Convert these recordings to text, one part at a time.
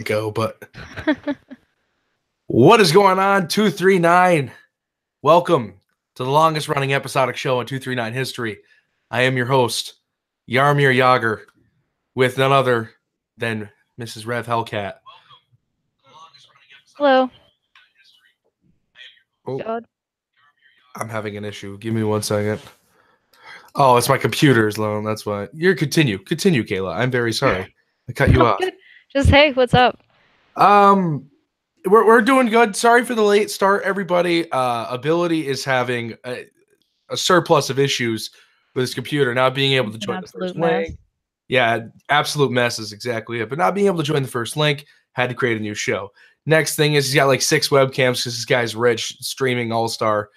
Go, but what is going on? 239. Welcome to the longest running episodic show in 239 history. I am your host, Yarmir Yager, with none other than Mrs. Rev Hellcat. Hello. Oh, God. I'm having an issue. Give me 1 second. Oh, it's my computer's low. That's why. Continue, Kayla. I'm very sorry. I cut you off. Good. Just hey, what's up? We're doing good. Sorry for the late start, everybody. Ability is having a surplus of issues with his computer, not being able to join the first link. Yeah, absolute mess is exactly it. But not being able to join the first link, had to create a new show. Next thing is he's got like 6 webcams because this guy's rich, streaming all-star.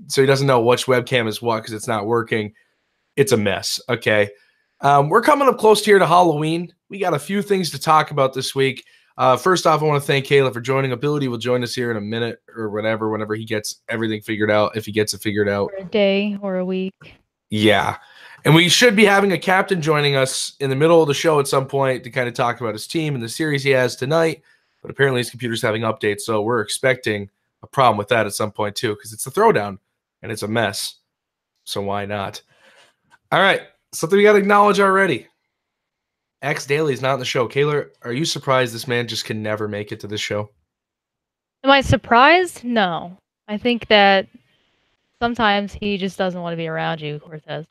So he doesn't know which webcam is what because it's not working. It's a mess, okay? We're coming up close here to Halloween. We got a few things to talk about this week. First off, I want to thank Caleb for joining. Ability will join us here in a minute or whenever he gets everything figured out, if he gets it figured out. Or a day or a week. Yeah. And we should be having a captain joining us in the middle of the show at some point to kind of talk about his team and the series he has tonight. But apparently his computer's having updates, so we're expecting a problem with that at some point too, because it's a throwdown and it's a mess. So why not? All right. Something we got to acknowledge already. X Daly's not in the show. Kayla, are you surprised this man just can never make it to the show? Am I surprised? No. I think that sometimes he just doesn't want to be around you, Cortez.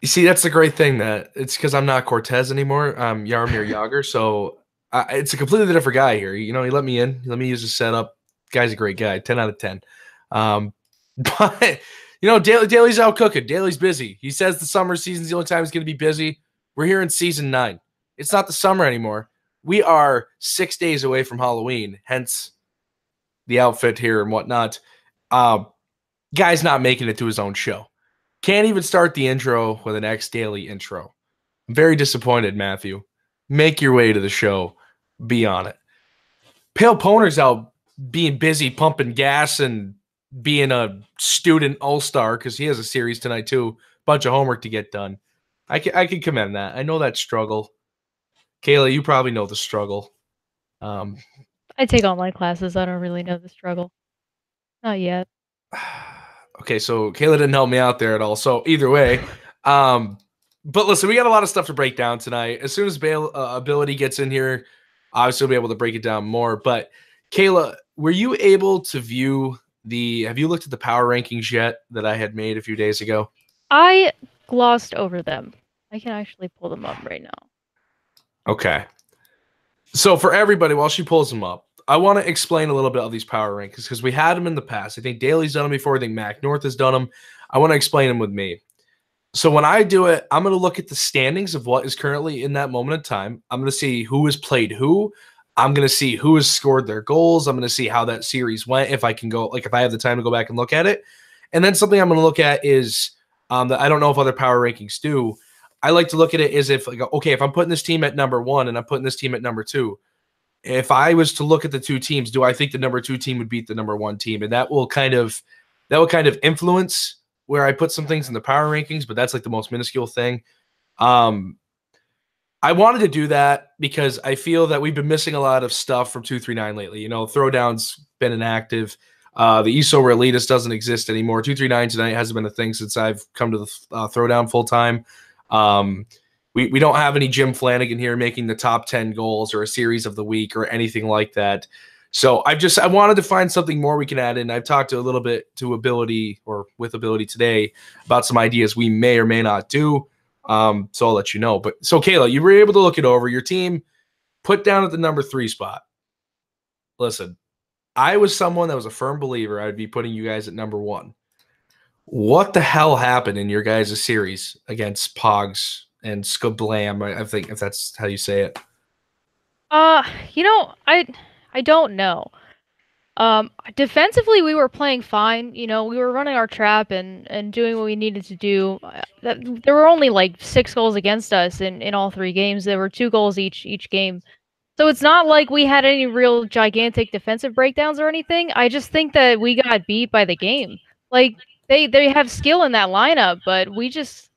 You see, that's the great thing, that it's because I'm not Cortez anymore. I'm Yarmir Yager, so it's a completely different guy here. You know, he let me in. He let me use his setup. Guy's a great guy. 10 out of 10. But, you know, Daly's out cooking. Daly's busy. He says the summer season's the only time he's going to be busy. We're here in season 9. It's not the summer anymore. We are 6 days away from Halloween, hence the outfit here and whatnot. Guy's not making it to his own show. Can't even start the intro with an X Daily intro. I'm very disappointed, Matthew. Make your way to the show. Be on it. Pale Poner's out being busy pumping gas and being a student all-star because he has a series tonight too. Bunch of homework to get done. I can commend that. I know that struggle. Kayla, you probably know the struggle. I take online classes. I don't really know the struggle. Not yet. Okay, so Kayla didn't help me out there at all. So either way, but listen, we got a lot of stuff to break down tonight. As soon as Ability gets in here, obviously we'll be able to break it down more. But Kayla, were you able to view have you looked at the power rankings yet that I had made a few days ago? I glossed over them. I can actually pull them up right now. Okay. So for everybody, while she pulls them up, I want to explain a little bit of these power rankings because we had them in the past. I think Daly's done them before. I think Mac North has done them. I want to explain them with me. So when I do it, I'm going to look at the standings of what is currently in that moment in time. I'm going to see who has played who. I'm going to see who has scored their goals. I'm going to see how that series went. If I can go, like if I have the time to go back and look at it. And then something I'm going to look at is that I don't know if other power rankings do. I like to look at it as if, like, okay, if I'm putting this team at number 1 and I'm putting this team at number 2, if I was to look at the two teams, do I think the number 2 team would beat the number 1 team? And that will kind of influence where I put some things in the power rankings, but that's like the most minuscule thing. I wanted to do that because I feel that we've been missing a lot of stuff from 239 lately. You know, Throwdown's been inactive. The ESO Relitas doesn't exist anymore. 239 tonight hasn't been a thing since I've come to the Throwdown full time. We don't have any Jim Flanagan here making the top 10 goals or a series of the week or anything like that. So I wanted to find something more we can add in. I've talked a little bit to Ability or with Ability today about some ideas we may or may not do. So I'll let you know. But so Kayla, you were able to look it over. Your team put down at the number 3 spot. Listen, I was someone that was a firm believer I'd be putting you guys at number 1. What the hell happened in your guys' series against Pogs and Skablam? I think if that's how you say it. You know, I don't know. Defensively, we were playing fine. You know, we were running our trap and doing what we needed to do. There were only like 6 goals against us in all 3 games. There were 2 goals each game. So it's not like we had any real gigantic defensive breakdowns or anything. I just think that we got beat by the game. Like they have skill in that lineup, but we just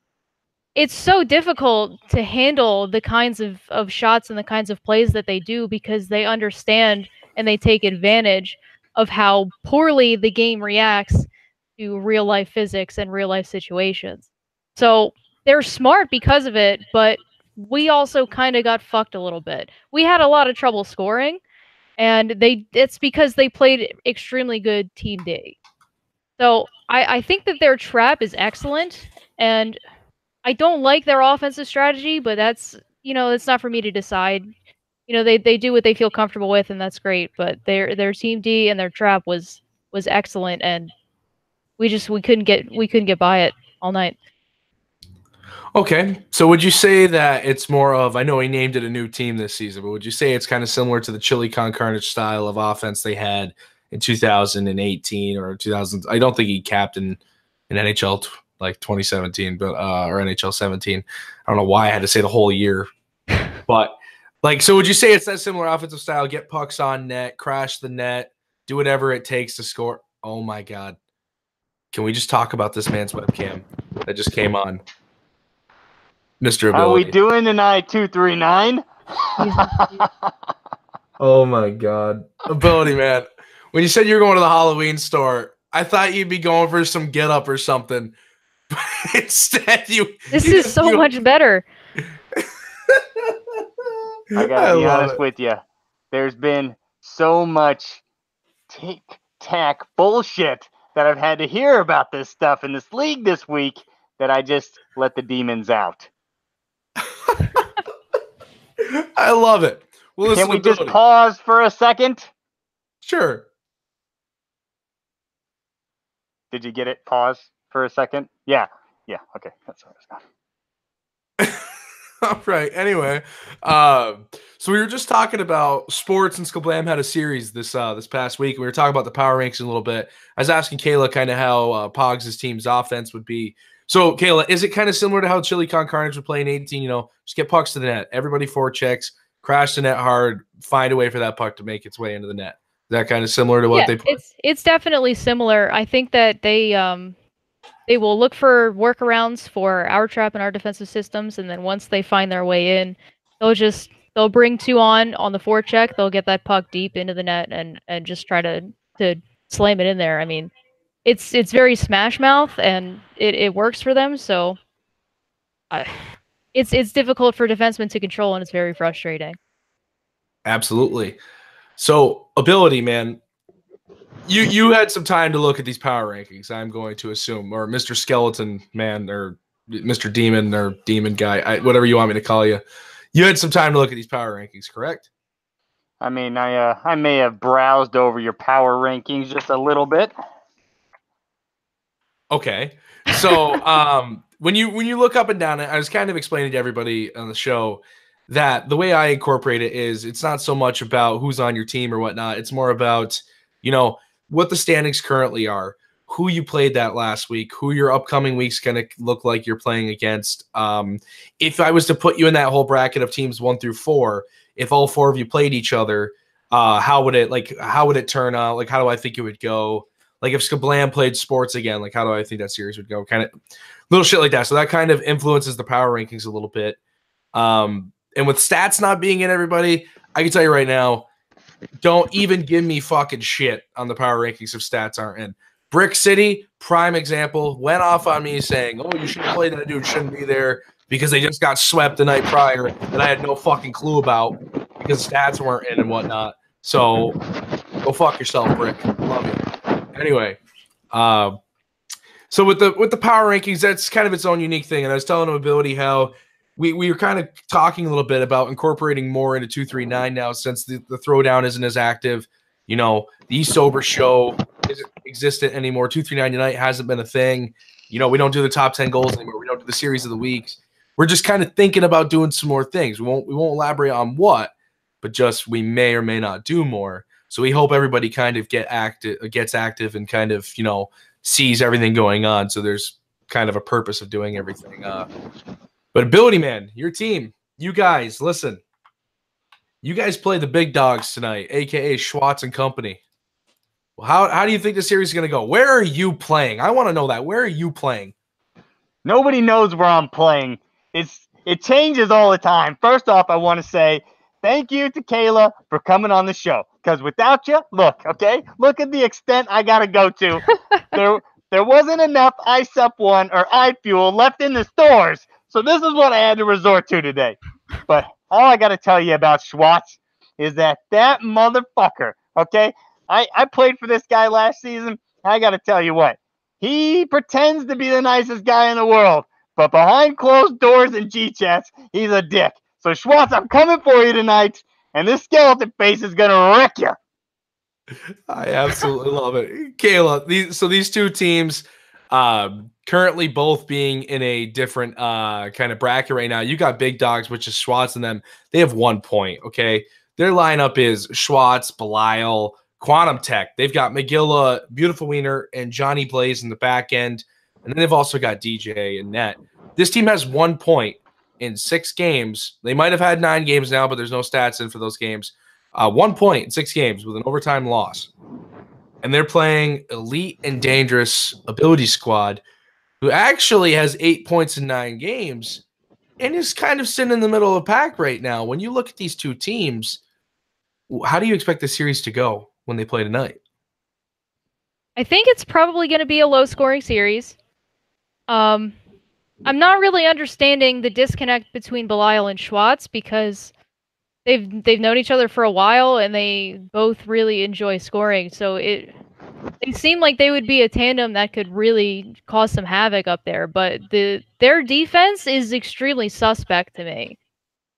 it's so difficult to handle the kinds of shots and the kinds of plays that they do because they understand and they take advantage of how poorly the game reacts to real life physics and real life situations. So they're smart because of it, but we also kind of got fucked a little bit. We had a lot of trouble scoring, and it's because they played extremely good Team D. So I think that their trap is excellent, and I don't like their offensive strategy, but that's it's not for me to decide. They do what they feel comfortable with, and that's great. But their Team D and their trap was excellent, and we couldn't get by it all night. Okay, so would you say that it's more of, I know he named it a new team this season, but would you say it's kind of similar to the Chili Con Carnage style of offense they had in 2018 or 2000? I don't think he capped in NHL like 2017, but or NHL 17. I don't know why I had to say the whole year, but like, so would you say it's that similar offensive style? Get pucks on net, crash the net, do whatever it takes to score. Oh my God. Can we just talk about this man's webcam that just came on? Mr. How we Ability. doing tonight, 239? Oh my God. Ability, man. When you said you were going to the Halloween store, I thought you'd be going for some get up or something. But instead, This is so much better. I gotta be honest with you. There's been so much tic-tac bullshit that I've had to hear about this stuff in this league this week that I just let the demons out. I love it. Well, can we just pause for a second? Sure. Did you get it? Pause for a second? Yeah. Okay. That's what I was going. All right. Anyway, so we were just talking about sports, and Skablam had a series this past week. We were talking about the power ranks a little bit. I was asking Kayla kind of how Pogs' team's offense would be. So, Kayla, is it kind of similar to how Chili Con Carnage would play in 18? Just get pucks to the net. Everybody forechecks, crash the net hard, find a way for that puck to make its way into the net. Is that kind of similar to what they play? It's definitely similar. I think that they will look for workarounds for our trap and our defensive systems, and then once they find their way in, they'll bring two on the forecheck. They'll get that puck deep into the net and just try to slam it in there. I mean, it's very smash mouth, and it works for them. So, it's difficult for defensemen to control, and it's very frustrating. Absolutely. So, ability, man. You had some time to look at these power rankings, I'm going to assume, or Mr. Skeleton Man, or Mr. Demon, or Demon Guy, whatever you want me to call you. You had some time to look at these power rankings, correct? I mean, I may have browsed over your power rankings just a little bit. Okay. So when you look up and down, I was kind of explaining to everybody on the show that the way I incorporate it is it's not so much about who's on your team or whatnot. It's more about, what the standings currently are, who you played that last week, who your upcoming week's going to look like you're playing against. If I was to put you in that whole bracket of teams 1 through 4, if all 4 of you played each other, how would it turn out? Like, how do I think it would go? Like, if Skablam played sports again, like, how do I think that series would go? Kind of little shit like that. So that kind of influences the power rankings a little bit. And with stats not being in everybody, I can tell you right now, don't even give me fucking shit on the power rankings if stats aren't in. Brick City, prime example, went off on me saying, oh, you shouldn't play that dude, shouldn't be there because they just got swept the night prior that I had no fucking clue about because stats weren't in and whatnot. So go fuck yourself, Brick. Love you. Anyway, so with the power rankings, that's kind of its own unique thing. And I was telling him Ability how we were kind of talking a little bit about incorporating more into 239 now since the Throwdown isn't as active. The Sober Show isn't existent anymore. 239 Tonight hasn't been a thing. We don't do the top 10 goals anymore. We don't do the series of the weeks. We're just kind of thinking about doing some more things. We won't elaborate on what, but just we may or may not do more. So we hope everybody kind of gets active and kind of, sees everything going on. So there's kind of a purpose of doing everything. But Ability, man, your team, you guys, listen. You guys play the big dogs tonight, a.k.a. Schwartz and company. Well, how do you think the series is going to go? Where are you playing? I want to know that. Where are you playing? Nobody knows where I'm playing. it changes all the time. First off, I want to say thank you to Kayla for coming on the show. Because without you, look at the extent I got to go to. There wasn't enough Ice Up One or iFuel left in the stores. So this is what I had to resort to today. But all I got to tell you about Schwartz is that motherfucker, okay? I played for this guy last season. I got to tell you what. He pretends to be the nicest guy in the world. But behind closed doors and G-chats, he's a dick. So, Schwartz, I'm coming for you tonight, and this skeleton face is going to wreck you. I absolutely love it. Kayla, these two teams currently both being in a different kind of bracket right now. You got Big Dogs, which is Schwartz and them. They have 1 point, okay? Their lineup is Schwartz, Belial, Quantum Tech. They've got McGilla, Beautiful Wiener, and Johnny Blaze in the back end. And then they've also got DJ and Net. This team has 1 point in 6 games. They might have had 9 games now, but there's no stats in for those games. 1 point in 6 games with an overtime loss. And they're playing Elite and Dangerous Ability Squad, who actually has 8 points in 9 games and is kind of sitting in the middle of the pack right now. When you look at these two teams, how do you expect the series to go when they play tonight? I think it's probably going to be a low-scoring series. I'm not really understanding the disconnect between Belial and Schwartz because they've known each other for a while and they both really enjoy scoring. So they seem like they would be a tandem that could really cause some havoc up there. But their defense is extremely suspect to me.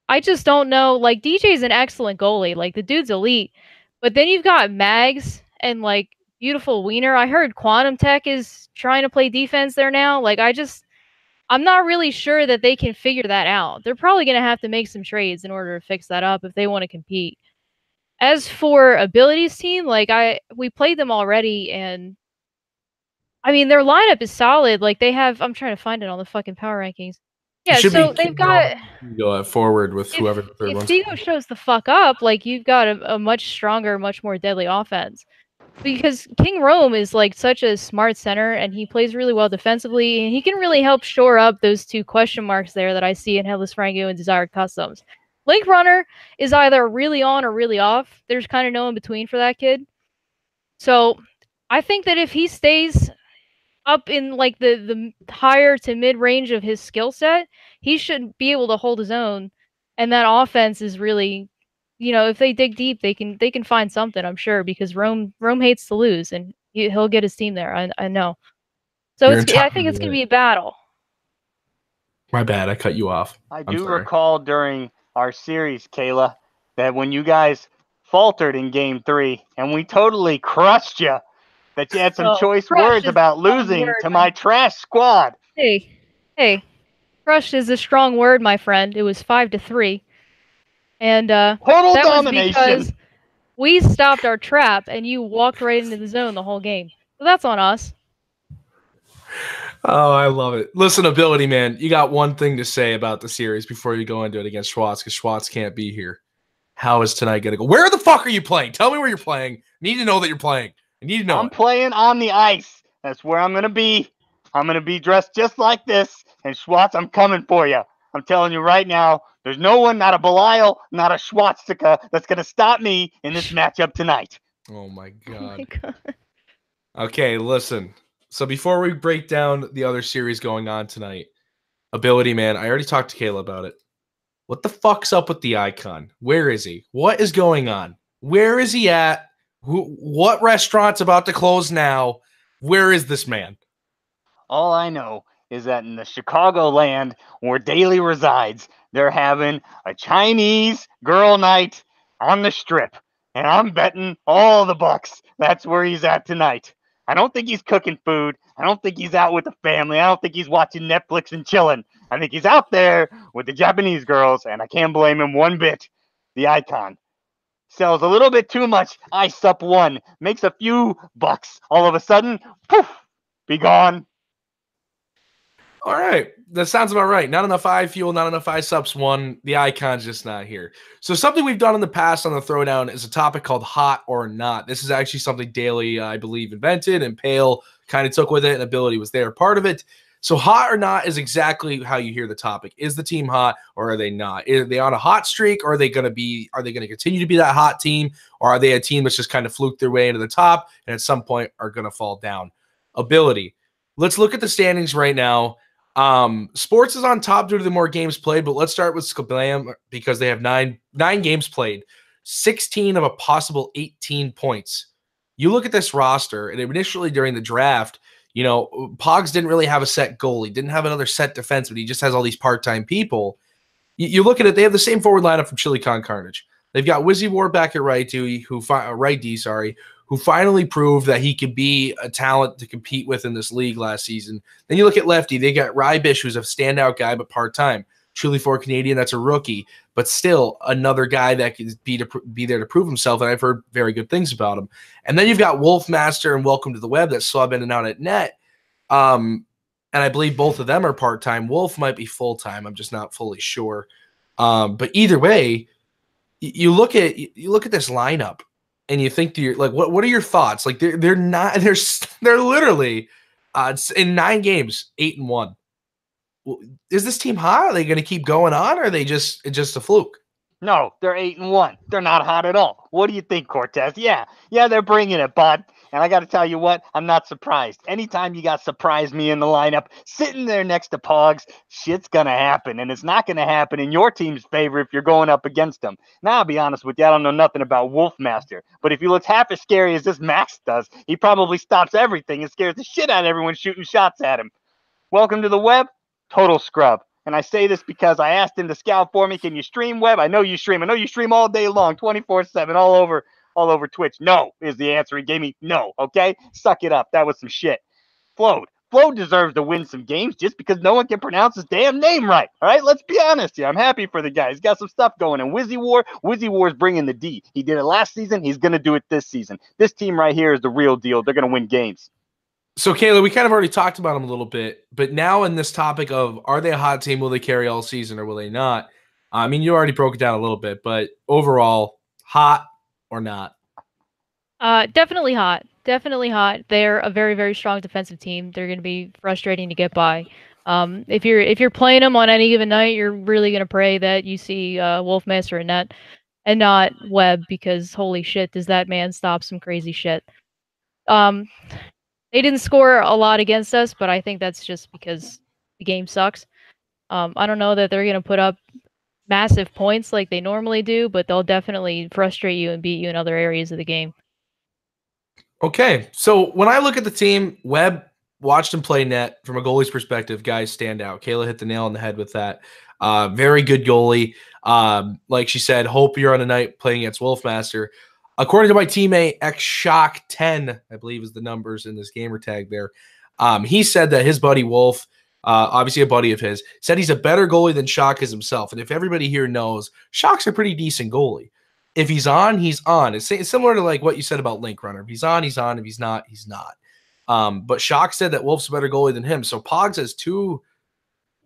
I just don't know. Like, DJ's an excellent goalie. Like, the dude's elite. But then you've got Mags and, like, Beautiful Wiener. I heard Quantum Tech is trying to play defense there now. Like, I'm not really sure that they can figure that out. They're probably going to have to make some trades in order to fix that up if they want to compete. As for Abilities team, like, we played them already, and I mean, their lineup is solid. Like, they have, I'm trying to find it on the fucking power rankings. Yeah, so they've got go forward with whoever the third if one's. Digo shows the fuck up, like, you've got a much stronger, much more deadly offense. Because King Rome is like such a smart center and he plays really well defensively and he can really help shore up those 2 question marks there that I see in Headless Frango and Desired Customs. Link Runner is either really on or really off. There's kind of no in between for that kid. So I think that if he stays up in like the higher to mid range of his skill set, he should be able to hold his own. And that offense is really, you know, if they dig deep, they can find something, I'm sure, because Rome hates to lose, and he'll get his team there. I know. So I think it's going to be a battle. My bad, I cut you off. I do recall during our series, Kayla, that when you guys faltered in Game 3 and we totally crushed you, that you had some choice words about losing to my trash squad. Hey, crushed is a strong word, my friend. It was 5-3. And total that domination. Was because we stopped our trap and you walked right into the zone the whole game. So that's on us. Oh, I love it. Listen, Ability Man, you got one thing to say about the series before you go into it against Schwartz, because Schwartz can't be here. How is tonight going to go? Where the fuck are you playing? Tell me where you're playing. I need to know that you're playing. I need to know. I'm playing on the ice. That's where I'm going to be. I'm going to be dressed just like this. And Schwartz, I'm coming for you. I'm telling you right now, there's no one, not a Belial, not a Schwartzika, that's going to stop me in this matchup tonight. Oh, my God. Oh my God. Okay, listen. So before we break down the other series going on tonight, Ability Man, I already talked to Kayla about it. What the fuck's up with the icon? Where is he? What is going on? Where is he at? What restaurant's about to close now? Where is this man? All I know is that in the Chicagoland where Daly resides, they're having a Chinese girl night on the Strip. And I'm betting all the bucks that's where he's at tonight. I don't think he's cooking food. I don't think he's out with the family. I don't think he's watching Netflix and chilling. I think he's out there with the Japanese girls, and I can't blame him one bit. The icon sells a little bit too much Ice Up One, makes a few bucks. All of a sudden, poof, be gone. All right. That sounds about right. Not enough iFuel, not enough Ice Ups One. The icon's just not here. So something we've done in the past on the Throwdown is a topic called Hot or Not. This is actually something Daly, I believe, invented, and Pale kind of took with it, and Ability was there part of it. So hot or not is exactly how you hear the topic. Is the team hot or are they not? Are they on a hot streak or are they going to continue to be that hot team, or are they a team that's just kind of fluked their way into the top and at some point are going to fall down? Ability. Let's look at the standings right now. Sports is on top due to the more games played, but let's start with Skablam because they have nine games played, 16 of a possible 18 points. You look at this roster, and initially during the draft, Pogs didn't really have a set goalie, didn't have another set defenseman. He just has all these part-time people. You look at it, they have the same forward lineup from Chili Con Carnage. They've got Wizzy Ward back at right D, who finally proved that he could be a talent to compete with in this league last season. Then you look at lefty, they got Rybish, who's a standout guy, but part-time. Truly for a Canadian, that's a rookie, but still another guy that could be there to prove himself, and I've heard very good things about him. And then you've got Wolfmaster and Welcome to the Web that sub in and out at net. And I believe both of them are part-time. Wolf might be full-time. I'm just not fully sure. But either way, you look at this lineup and you think to your, like, what are your thoughts? Like they're literally in 9 games, 8-1. Is this team hot? Are they going to keep going on, or are they just a fluke? No, they're 8-1. They're not hot at all. What do you think, Cortez? Yeah, they're bringing it, bud. And I got to tell you what, I'm not surprised. Anytime you got surprise me in the lineup, sitting there next to Pogs, shit's going to happen. And it's not going to happen in your team's favor if you're going up against them. Now, I'll be honest with you, I don't know nothing about Wolfmaster. But if he looks half as scary as this Max does, he probably stops everything and scares the shit out of everyone shooting shots at him. Welcome to the web. Total scrub. And I say this because I asked him to scout for me. Can you stream web? I know you stream. I know you stream all day long, 24/7, all over Twitch. No is the answer he gave me. No. Okay? Suck it up. That was some shit. Flowed deserves to win some games just because no one can pronounce his damn name right. All right? Let's be honest here. I'm happy for the guy. He's got some stuff going. And Wizzy War's bringing the D. He did it last season. He's going to do it this season. This team right here is the real deal. They're going to win games. So, Kayla, we kind of already talked about them a little bit, but now in this topic of are they a hot team, will they carry all season or will they not? I mean, you already broke it down a little bit, but overall, hot or not? Definitely hot. Definitely hot. They're a very, very strong defensive team. They're going to be frustrating to get by. If you're playing them on any given night, you're really going to pray that you see Wolfmaster in net and not Webb, because holy shit, does that man stop some crazy shit. They didn't score a lot against us, but I think that's just because the game sucks. I don't know that they're going to put up massive points like they normally do, but they'll definitely frustrate you and beat you in other areas of the game. Okay, so when I look at the team, Webb, watched him play net from a goalie's perspective. Guys stand out. Kayla hit the nail on the head with that. Very good goalie. Like she said, hope you're on a night playing against Wolfmaster. According to my teammate, XShock10, I believe is the numbers in this gamer tag there, he said that his buddy Wolf, obviously a buddy of his, said he's a better goalie than Shock is himself. And if everybody here knows, Shock's a pretty decent goalie. If he's on, he's on. It's similar to like what you said about Link Runner. If he's on, he's on. If he's not, he's not. But Shock said that Wolf's a better goalie than him. So Pogs has 2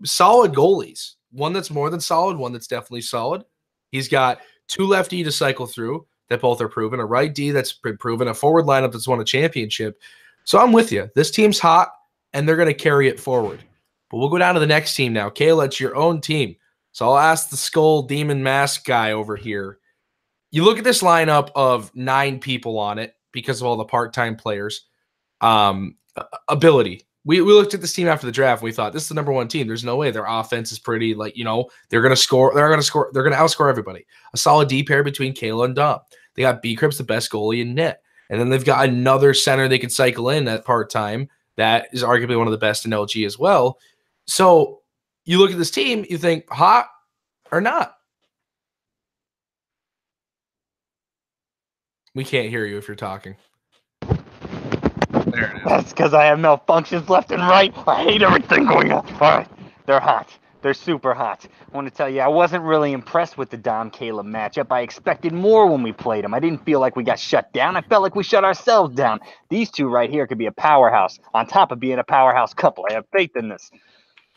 solid goalies. One that's more than solid, one that's definitely solid. He's got 2 lefty to cycle through that both are proven, a right D that's been proven, a forward lineup that's won a championship. So I'm with you. This team's hot, and they're going to carry it forward. But we'll go down to the next team now. Kayla, it's your own team. So I'll ask the Skull Demon Mask guy over here. You look at this lineup of 9 people on it because of all the part-time players. Ability. We looked at this team after the draft. We thought this is the number 1 team. There's no way their offense is pretty. Like, they're going to score. They're going to score. They're going to outscore everybody. A solid D pair between Kayla and Dom. They got B-Crips, the best goalie in net. And then they've got another center they could cycle in at part-time that is arguably one of the best in LG as well. So you look at this team, you think hot or not? We can't hear you if you're talking. There it is. That's because I have malfunctions left and right. I hate everything going on. All right, they're hot. They're super hot. I want to tell you, I wasn't really impressed with the Dom-Caleb matchup. I expected more when we played them. I didn't feel like we got shut down. I felt like we shut ourselves down. These 2 right here could be a powerhouse on top of being a powerhouse couple. I have faith in this.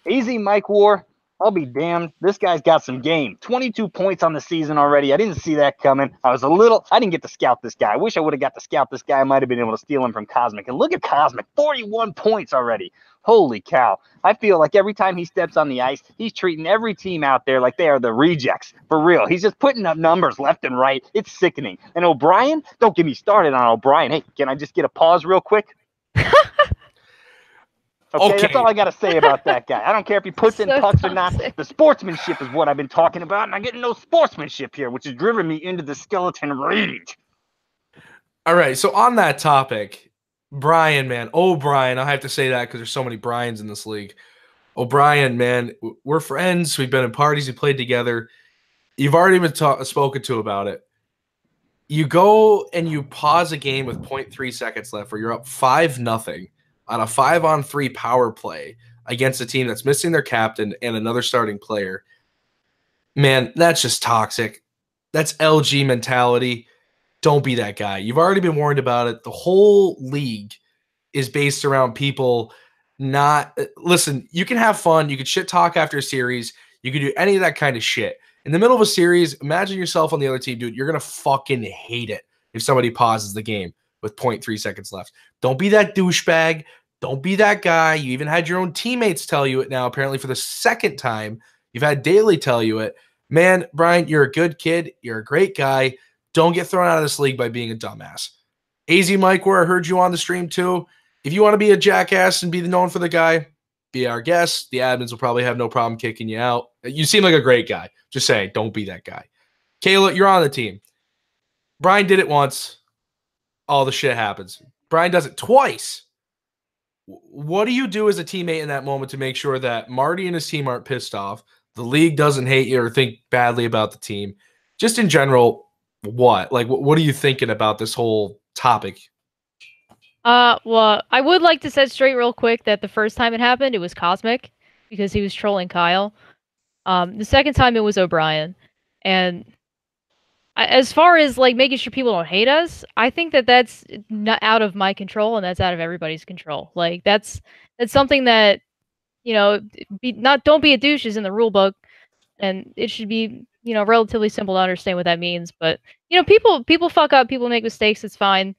Easy Mike War. I'll be damned. This guy's got some game. 22 points on the season already. I didn't see that coming. I didn't get to scout this guy. I wish I would have got to scout this guy. I might have been able to steal him from Cosmic. And look at Cosmic, 41 points already. Holy cow. I feel like every time he steps on the ice, he's treating every team out there like they are the rejects. For real. He's just putting up numbers left and right. It's sickening. And O'Brien, don't get me started on O'Brien. Hey, can I just get a pause real quick? Okay, that's all I got to say about that guy. I don't care if he puts in pucks or not. The sportsmanship is what I've been talking about, and I'm getting no sportsmanship here, which has driven me into the skeleton rage. All right, so on that topic, Brian, man, O'Brien, I have to say that because there's so many Brians in this league. O'Brien, man, we're friends. We've been in parties. We played together. You've already been spoken to about it. You go and you pause a game with 0.3 seconds left where you're up 5-0 on a 5-on-3 power play against a team that's missing their captain and another starting player. Man, that's just toxic. That's LG mentality. Don't be that guy. You've already been warned about it. The whole league is based around people not – listen, you can have fun. You can shit talk after a series. You can do any of that kind of shit. In the middle of a series, imagine yourself on the other team, dude. You're going to fucking hate it if somebody pauses the game with 0.3 seconds left. Don't be that douchebag. Don't be that guy. You even had your own teammates tell you it now, apparently for the second time. You've had Daly tell you it. Man, Brian, you're a good kid. You're a great guy. Don't get thrown out of this league by being a dumbass. AZ Mike, where I heard you on the stream too. If you want to be a jackass and be known for the guy, be our guest. The admins will probably have no problem kicking you out. You seem like a great guy. Just saying, don't be that guy. Kayla, you're on the team. Brian did it once. All the shit happens. Brian does it twice. What do you do as a teammate in that moment to make sure that Marty and his team aren't pissed off, the league doesn't hate you or think badly about the team? Just in general, what? Like, what are you thinking about this whole topic? Well, I would like to set straight real quick that the first time it happened, it was Cosmic because he was trolling Kyle. The second time it was O'Brien. And as far as like making sure people don't hate us, I think that that's not out of my control and that's out of everybody's control. Like that's something that, you know, don't be a douche is in the rule book, and it should be, you know, relatively simple to understand what that means. But you know, people fuck up, people make mistakes. It's fine.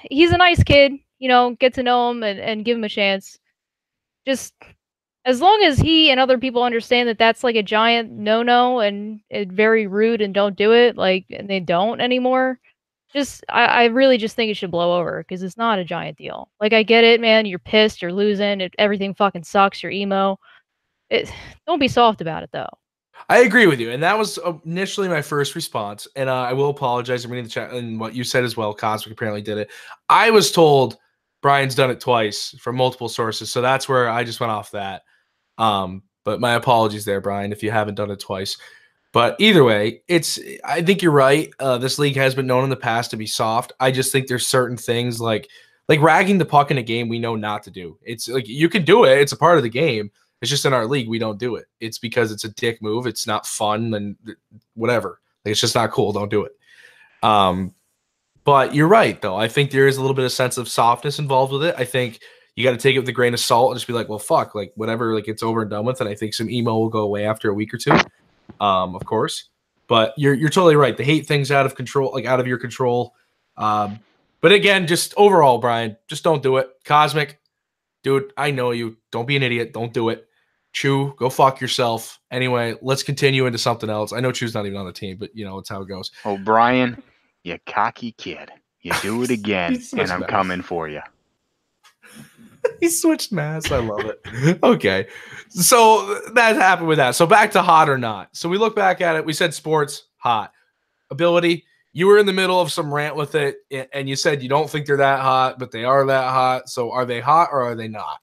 He's a nice kid, you know, get to know him and give him a chance. Just as long as he and other people understand that that's like a giant no-no and it's very rude and don't do it, like, and they don't anymore. I really just think it should blow over because it's not a giant deal. Like, I get it, man. You're pissed. You're losing. Everything fucking sucks. You're emo. Don't be soft about it, though. I agree with you, and that was initially my first response, and I will apologize. I'm reading the chat and what you said as well. Cosmic apparently did it. I was told Brian's done it twice from multiple sources, so that's where I just went off that. But my apologies there, Brian, if you haven't done it twice. But either way, I think you're right. This league has been known in the past to be soft. I just think there's certain things like ragging the puck in a game we know not to do. It's like you can do it. It's a part of the game. It's just in our league we don't do it. It's because it's a dick move. It's not fun and whatever. Like, it's just not cool. Don't do it. But you're right, though. I think there is a little bit of sense of softness involved with it. I think you got to take it with a grain of salt and just be like, well, fuck, like whatever, like it's over and done with. And I think some emo will go away after a week or two, of course. But you're totally right. They hate things out of control, like out of your control. But again, just overall, Brian, just don't do it. Cosmic, dude, I know you. Don't be an idiot. Don't do it. Chew, go fuck yourself. Anyway, let's continue into something else. I know Chew's not even on the team, but you know it's how it goes. Oh, Brian, you cocky kid. You do it again, and I'm coming for you. He switched masks. I love it. Okay. So that happened with that. So back to hot or not. So we look back at it. We said sports, hot. Ability, you were in the middle of some rant with it, and you said you don't think they're that hot, but they are that hot. So are they hot or are they not?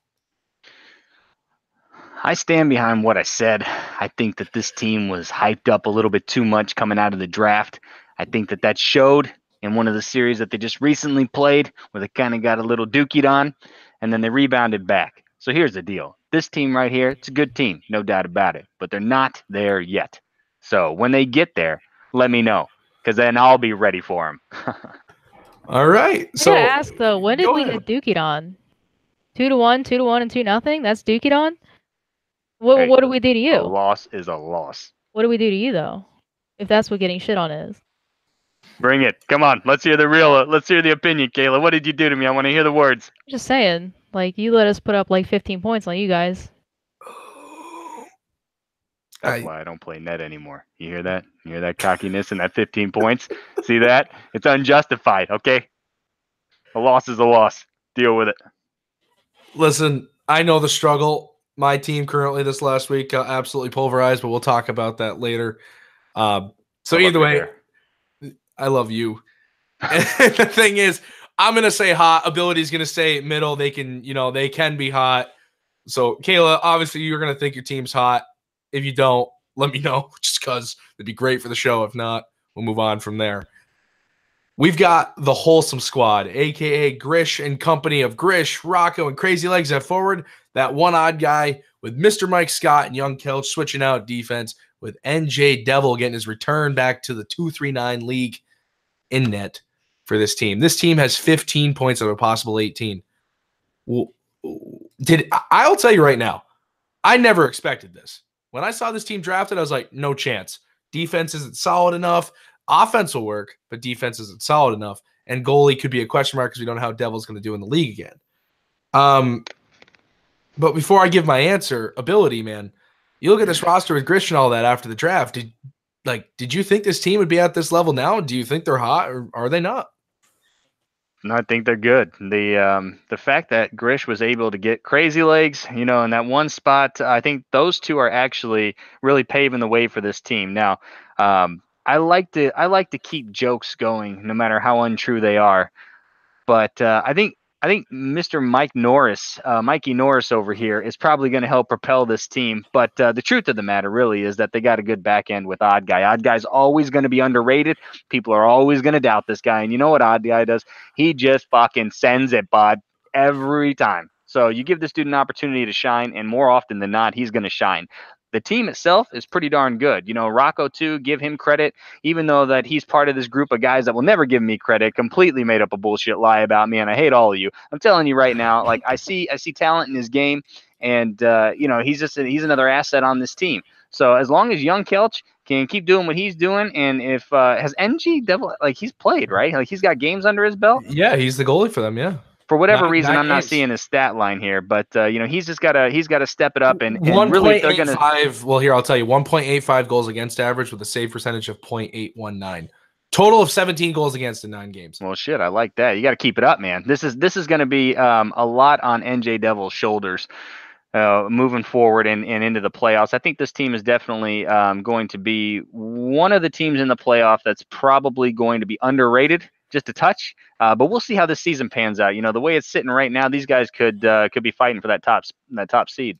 I stand behind what I said. I think that this team was hyped up a little bit too much coming out of the draft. I think that showed in one of the series that they just recently played where they kind of got a little dookied on, and then they rebounded back. So here's the deal. This team right here, it's a good team, no doubt about it, but they're not there yet. So when they get there, let me know, because then I'll be ready for them. All right. So I gotta ask, though, when did we get dookied on? 2-1, 2-1, and 2-0? That's dookied on? What do we do to A you? loss is a loss. What do we do to you though? If that's what getting shit on is. Bring it. Come on. Let's hear the opinion, Kayla. What did you do to me? I want to hear the words. I'm just saying, like you let us put up like 15 points on you guys. That's why I don't play net anymore. You hear that? You hear that cockiness and that 15 points? See that? It's unjustified, okay? A loss is a loss. Deal with it. Listen, I know the struggle. My team currently this last week got absolutely pulverized, but we'll talk about that later. So either way, I love you. And the thing is, I'm going to say hot. Ability's going to say middle. They can be hot. So, Kayla, obviously you're going to think your team's hot. If you don't, let me know, just because it'd be great for the show. If not, we'll move on from there. We've got the Wholesome Squad, a.k.a. Grish and company of Grish, Rocco, and Crazy Legs at forward. That one odd guy with Mr. Mike Scott and Young Kelch switching out defense, with NJ Devil getting his return back to the 2-3-9 league in net for this team. This team has 15 points out of a possible 18. I'll tell you right now, I never expected this. When I saw this team drafted, I was like, no chance. Defense isn't solid enough. Offense will work, but defense isn't solid enough. And goalie could be a question mark because we don't know how Devil's going to do in the league again. But before I give my answer, ability, man, you look at this roster with Grish and all that after the draft. Did you think this team would be at this level now? Do you think they're hot, or are they not? No, I think they're good. The fact that Grish was able to get Crazy Legs, in that one spot, I think those two are actually really paving the way for this team. Now, I like to keep jokes going, no matter how untrue they are. But I think Mr. Mikey Norris over here is probably going to help propel this team. But the truth of the matter really is that they got a good back end with Odd Guy. Odd Guy's always going to be underrated. People are always going to doubt this guy. And you know what Odd Guy does? He just fucking sends it, bud, every time. So you give this dude an opportunity to shine, and more often than not, he's going to shine. The team itself is pretty darn good. Rocco, too, give him credit, even though that he's part of this group of guys that will never give me credit, completely made up a bullshit lie about me, and I hate all of you. I'm telling you right now, like I see talent in his game, and he's another asset on this team. So as long as Young Kelch can keep doing what he's doing, and if has NG Devil, like he's played, right? Like he's got games under his belt. Yeah, he's the goalie for them, yeah. For whatever reason, I'm not seeing his stat line here, but he's got to step it up and 1. Really they're going to. Well, here I'll tell you, 1.85 goals against average with a save percentage of .819. Total of 17 goals against in 9 games. Well, shit, I like that. You got to keep it up, man. This is going to be a lot on NJ Devil's shoulders moving forward and into the playoffs. I think this team is definitely going to be one of the teams in the playoff that's probably going to be underrated. Just a touch, but we'll see how this season pans out. The way it's sitting right now, these guys could be fighting for that top seed.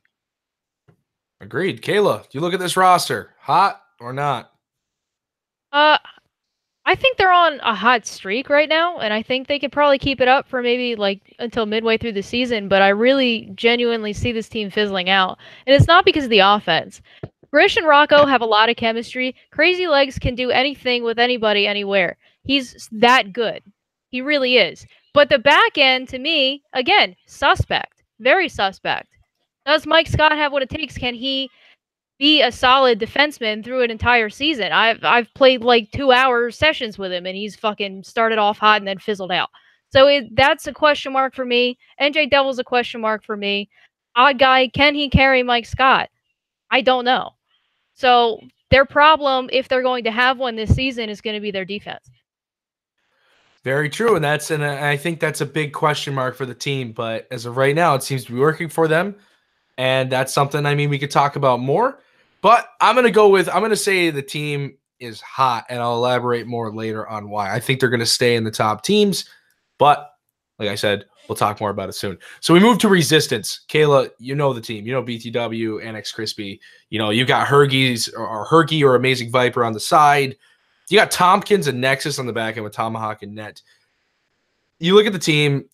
Agreed. Kayla, do you look at this roster, hot or not? I think they're on a hot streak right now, and I think they could probably keep it up for maybe like until midway through the season, but I really genuinely see this team fizzling out. And it's not because of the offense. Grish and Rocco have a lot of chemistry. Crazy Legs can do anything with anybody, anywhere. He's that good. He really is. But the back end, to me, again, suspect. Very suspect. Does Mike Scott have what it takes? Can he be a solid defenseman through an entire season? I've played like 2-hour sessions with him, and he's fucking started off hot and then fizzled out. So that's a question mark for me. NJ Devil's a question mark for me. Odd Guy, can he carry Mike Scott? I don't know. So their problem, if they're going to have one this season, is going to be their defense. Very true, and I think that's a big question mark for the team. But as of right now, it seems to be working for them, and that's something. We could talk about more. But I'm gonna say the team is hot, and I'll elaborate more later on why. I think they're gonna stay in the top teams, but like I said, we'll talk more about it soon. So we move to Resistance. Kayla, you know the team. You know BTW, Annex Crispy. You got Hergy or Amazing Viper on the side. You got Tompkins and Nexus on the back end with Tomahawk and Net. You look at the team,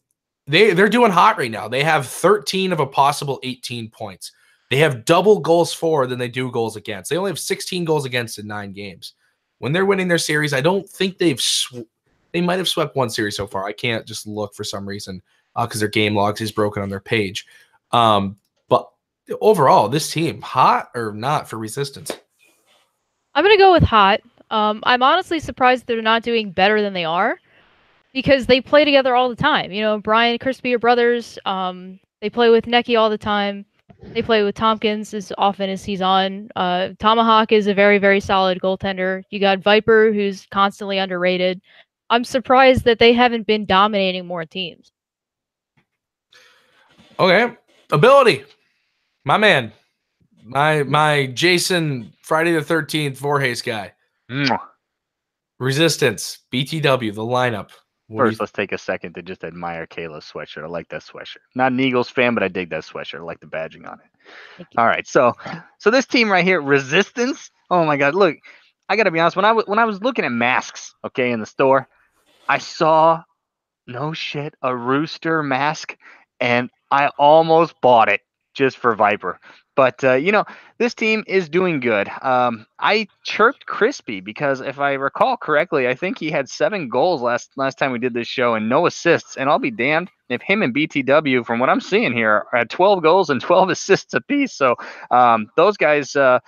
they're doing hot right now. They have 13 of a possible 18 points. They have double goals for than they do goals against. They only have 16 goals against in 9 games. When they're winning their series, I don't think they might have swept one series so far. I can't just look for some reason because their game logs is broken on their page. But overall, this team, hot or not for Resistance? I'm gonna go with hot. I'm honestly surprised they're not doing better than they are because they play together all the time. You know, Brian and Crispy are brothers. They play with Neki all the time. They play with Tompkins as often as he's on. Tomahawk is a very, very solid goaltender. You got Viper, who's constantly underrated. I'm surprised that they haven't been dominating more teams. Okay. Ability. My man. My Jason Friday the 13th Voorhees guy. Resistance. BTW, the lineup. First, let's take a second to just admire Kayla's sweatshirt. I like that sweatshirt. Not an Eagles fan, but I dig that sweatshirt. I like the badging on it. All right, so this team right here, Resistance. Oh my God, look, I gotta be honest. When I was looking at masks, okay, in the store, I saw no shit a rooster mask, and I almost bought it just for Viper. But this team is doing good. I chirped Crispy because if I recall correctly, I think he had 7 goals last time we did this show and no assists. And I'll be damned if him and BTW, from what I'm seeing here, are at 12 goals and 12 assists apiece. So those guys, I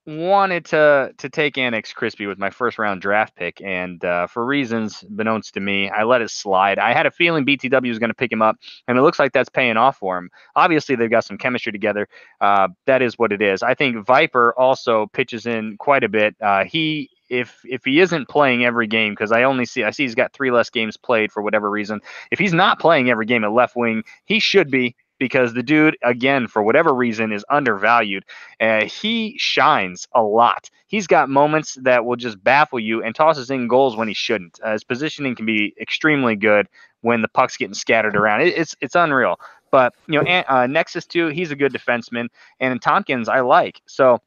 wanted to take Annex Crispy with my first round draft pick, and for reasons beknownst to me, I let it slide. I had a feeling BTW was going to pick him up, and it looks like that's paying off for him. Obviously, they've got some chemistry together. That is what it is. I think Viper also pitches in quite a bit. If he isn't playing every game, because I see he's got 3 less games played for whatever reason. If he's not playing every game at left wing, he should be, because the dude, again, for whatever reason, is undervalued. He shines a lot. He's got moments that will just baffle you and tosses in goals when he shouldn't. His positioning can be extremely good when the puck's getting scattered around. It's unreal. But Nexus 2, he's a good defenseman, and Tompkins I like. So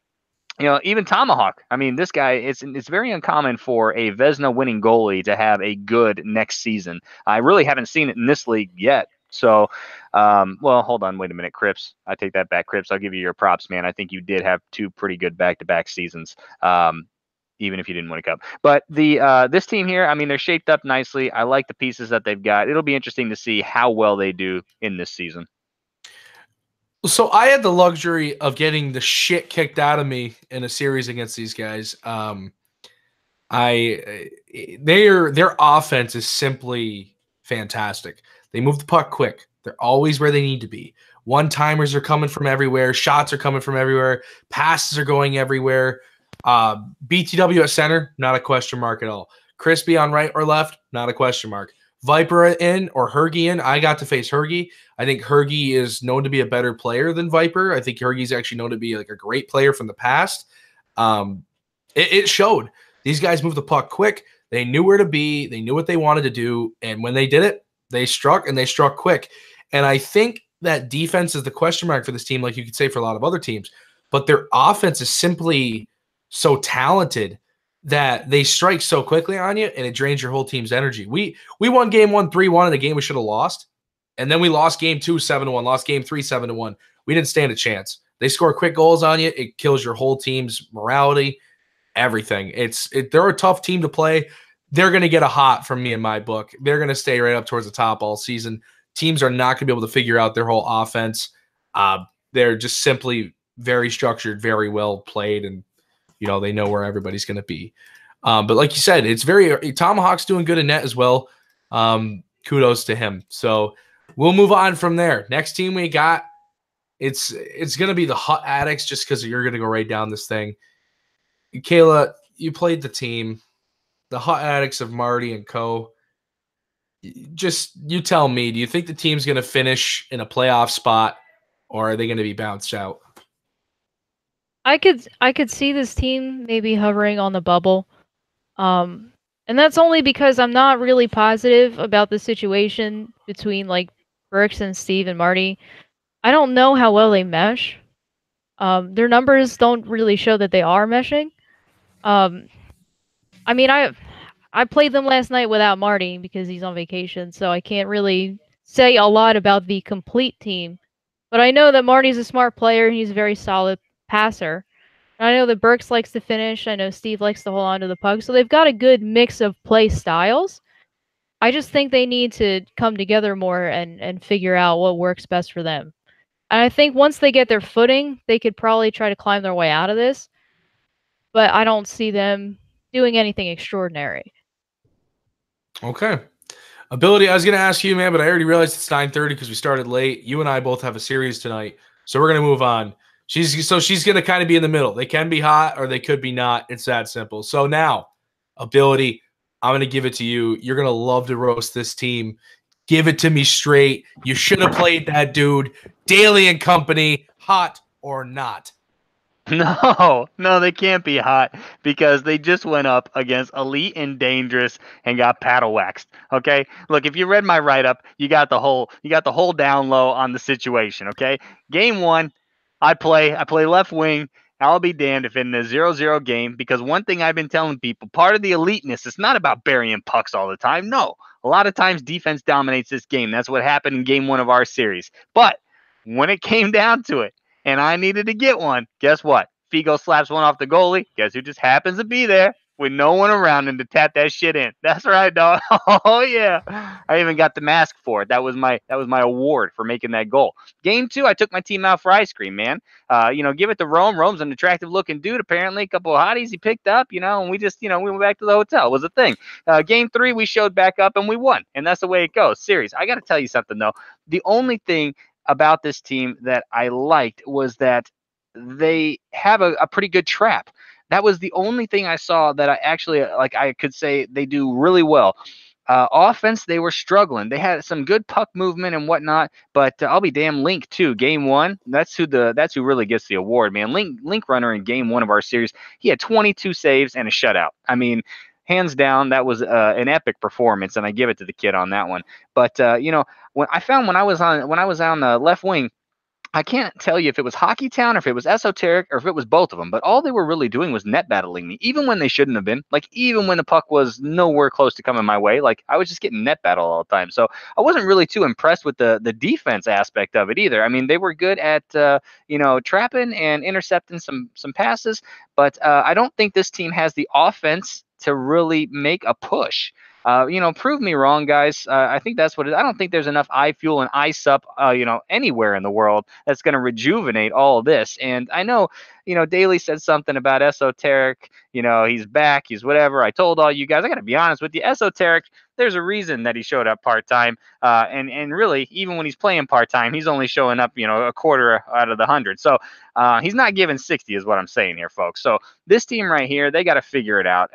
even Tomahawk. I mean, this guy, it's very uncommon for a Vezina winning goalie to have a good next season. I really haven't seen it in this league yet. So, hold on, wait a minute, Crips. I take that back, Crips. I'll give you your props, man. I think you did have 2 pretty good back-to-back seasons, even if you didn't win a cup. But this team here, I mean, they're shaped up nicely. I like the pieces that they've got. It'll be interesting to see how well they do in this season. So I had the luxury of getting the shit kicked out of me in a series against these guys. Their offense is simply fantastic. They move the puck quick. They're always where they need to be. One-timers are coming from everywhere. Shots are coming from everywhere. Passes are going everywhere. BTW at center, not a question mark at all. Crispy on right or left, not a question mark. Viper in or Hergy in. I got to face Hergy. I think Hergy is known to be a better player than Viper. I think Hergy's actually known to be like a great player from the past. It showed. These guys moved the puck quick. They knew where to be. They knew what they wanted to do. And when they did it, they struck, and they struck quick. And I think that defense is the question mark for this team, like you could say for a lot of other teams. But their offense is simply so talented that they strike so quickly on you, and it drains your whole team's energy. We won game 1 3-1 in a game we should have lost. And then we lost game 2 7-1, lost game 3 7-1. We didn't stand a chance. They score quick goals on you. It kills your whole team's morality, everything. They're a tough team to play. They're going to get a hot from me in my book. They're going to stay right up towards the top all season. Teams are not going to be able to figure out their whole offense. They're just simply very structured, very well played, and they know where everybody's going to be. But like you said, Tomahawk's doing good in net as well. Kudos to him. So we'll move on from there. Next team we got, it's going to be the Hut Addicts, just because you're going to go right down this thing. Kayla, you played the team. The Hut Addicts of Marty and co. Just you tell me, do you think the team's going to finish in a playoff spot, or are they going to be bounced out? I could see this team maybe hovering on the bubble. And that's only because I'm not really positive about the situation between like Brooks and Steve and Marty. I don't know how well they mesh. Their numbers don't really show that they are meshing. I mean, I played them last night without Marty because he's on vacation, so I can't really say a lot about the complete team. But I know that Marty's a smart player, and he's a very solid passer. And I know that Burks likes to finish. I know Steve likes to hold on to the puck. So they've got a good mix of play styles. I just think they need to come together more and figure out what works best for them. And I think once they get their footing, they could probably try to climb their way out of this. But I don't see them doing anything extraordinary. Okay. Ability, I was going to ask you, man, but I already realized it's 9:30 because we started late. You and I both have a series tonight, so we're going to move on. She's going to kind of be in the middle. They can be hot or they could be not. It's that simple. So now, Ability, I'm going to give it to you. You're going to love to roast this team. Give it to me straight. You should have played that dude. Daly and company, hot or not? No, they can't be hot because they just went up against Elite and Dangerous and got paddle waxed. Okay, look, if you read my write up, you got the whole down low on the situation. Okay, game one, I play left wing. I'll be damned if in a 0-0 game, because one thing I've been telling people, part of the eliteness, it's not about burying pucks all the time. No, a lot of times defense dominates this game. That's what happened in game one of our series. But when it came down to it, and I needed to get one, guess what? Figo slaps one off the goalie. Guess who just happens to be there with no one around him to tap that shit in? That's right, dog. Oh yeah. I even got the mask for it. That was my award for making that goal. Game two, I took my team out for ice cream, man. Give it to Rome. Rome's an attractive looking dude, apparently. A couple of hotties he picked up, and we just, we went back to the hotel. It was a thing. Game three, we showed back up and we won. And that's the way it goes. Series. I got to tell you something, though. The only thing about this team that I liked was that they have a pretty good trap. That was the only thing I saw that I actually I could say they do really well. Offense, they were struggling. They had some good puck movement and whatnot, but I'll be damn. Link too. Game one, that's who really gets the award, man. Link runner in game one of our series, he had 22 saves and a shutout. I mean, hands down, that was an epic performance, and I give it to the kid on that one. But when I was on the left wing, I can't tell you if it was Hockey Town or if it was Esoteric or if it was both of them, but all they were really doing was net battling me, even when they shouldn't have been. Like, even when the puck was nowhere close to coming my way, like, I was just getting net battle all the time. So I wasn't really too impressed with the defense aspect of it either. I mean, they were good at, trapping and intercepting some passes, but I don't think this team has the offense to really make a push. Prove me wrong, guys. I think that's what it is. I don't think there's enough iFuel and iSup, anywhere in the world that's going to rejuvenate all of this. And I know, Daly said something about Esoteric. He's back. He's whatever. I told all you guys, I got to be honest with you, Esoteric, there's a reason that he showed up part-time. And really, even when he's playing part-time, he's only showing up, a quarter out of the 100. So he's not giving 60 is what I'm saying here, folks. So this team right here, they got to figure it out.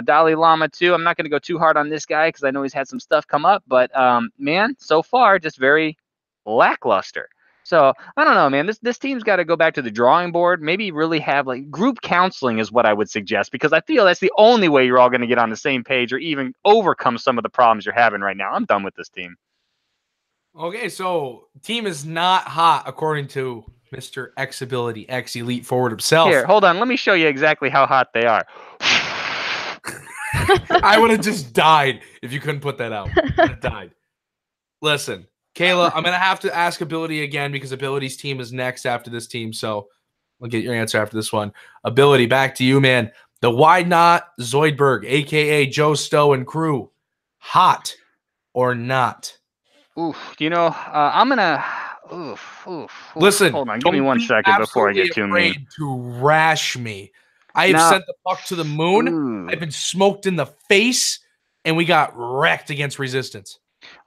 Dalai Lama too. I'm not going to go too hard on this guy because I know he's had some stuff come up, but man, so far just very lackluster. So I don't know, man. This team's got to go back to the drawing board. Maybe really have group counseling is what I would suggest, because I feel that's the only way you're all going to get on the same page or even overcome some of the problems you're having right now. I'm done with this team. Okay, so team is not hot according to Mr. X Ability, X Elite Forward himself. Here, hold on. Let me show you exactly how hot they are. I would have just died if you couldn't put that out. I would have died. Listen, Kayla, I'm going to have to ask Ability again because Ability's team is next after this team, so I'll get your answer after this one. Ability, back to you, man. The Wide Knot Zoidberg, a.k.a. Joe Stowe and crew, hot or not? Oof, I'm going to... Oof. Listen, hold on. Give me 1 second before I get too mean. To rash me. I have sent the puck to the moon. Ooh. I've been smoked in the face, and we got wrecked against Resistance.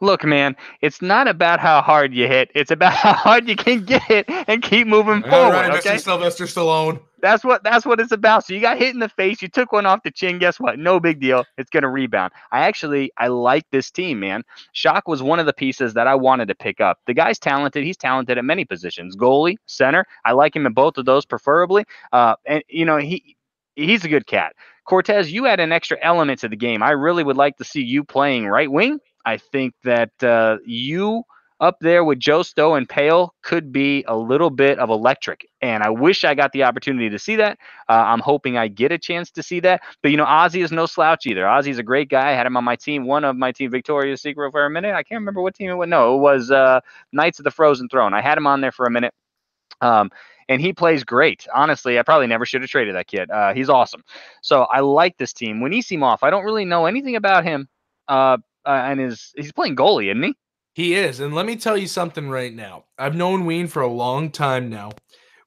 Look, man, it's not about how hard you hit. It's about how hard you can get it and keep moving forward. All right, okay? Mr. Sylvester Stallone. That's what it's about. So you got hit in the face. You took one off the chin. Guess what? No big deal. It's going to rebound. I like this team, man. Shock was one of the pieces that I wanted to pick up. The guy's talented. He's talented at many positions. Goalie, center. I like him in both of those preferably. And he's a good cat. Cortez, you add an extra element to the game. I really would like to see you playing right wing. I think that you up there with Joe Stowe and Pale could be a little bit of electric. And I wish I got the opportunity to see that. I'm hoping I get a chance to see that. But, Ozzy is no slouch either. Ozzy's a great guy. I had him on my team, one of my team, Victoria's Secret, for a minute. I can't remember what team it was. No, it was Knights of the Frozen Throne. I had him on there for a minute. And he plays great. Honestly, I probably never should have traded that kid. He's awesome. So I like this team. When Isimov, I don't really know anything about him. and he's playing goalie, isn't he? He is, and let me tell you something right now. I've known Ween for a long time now.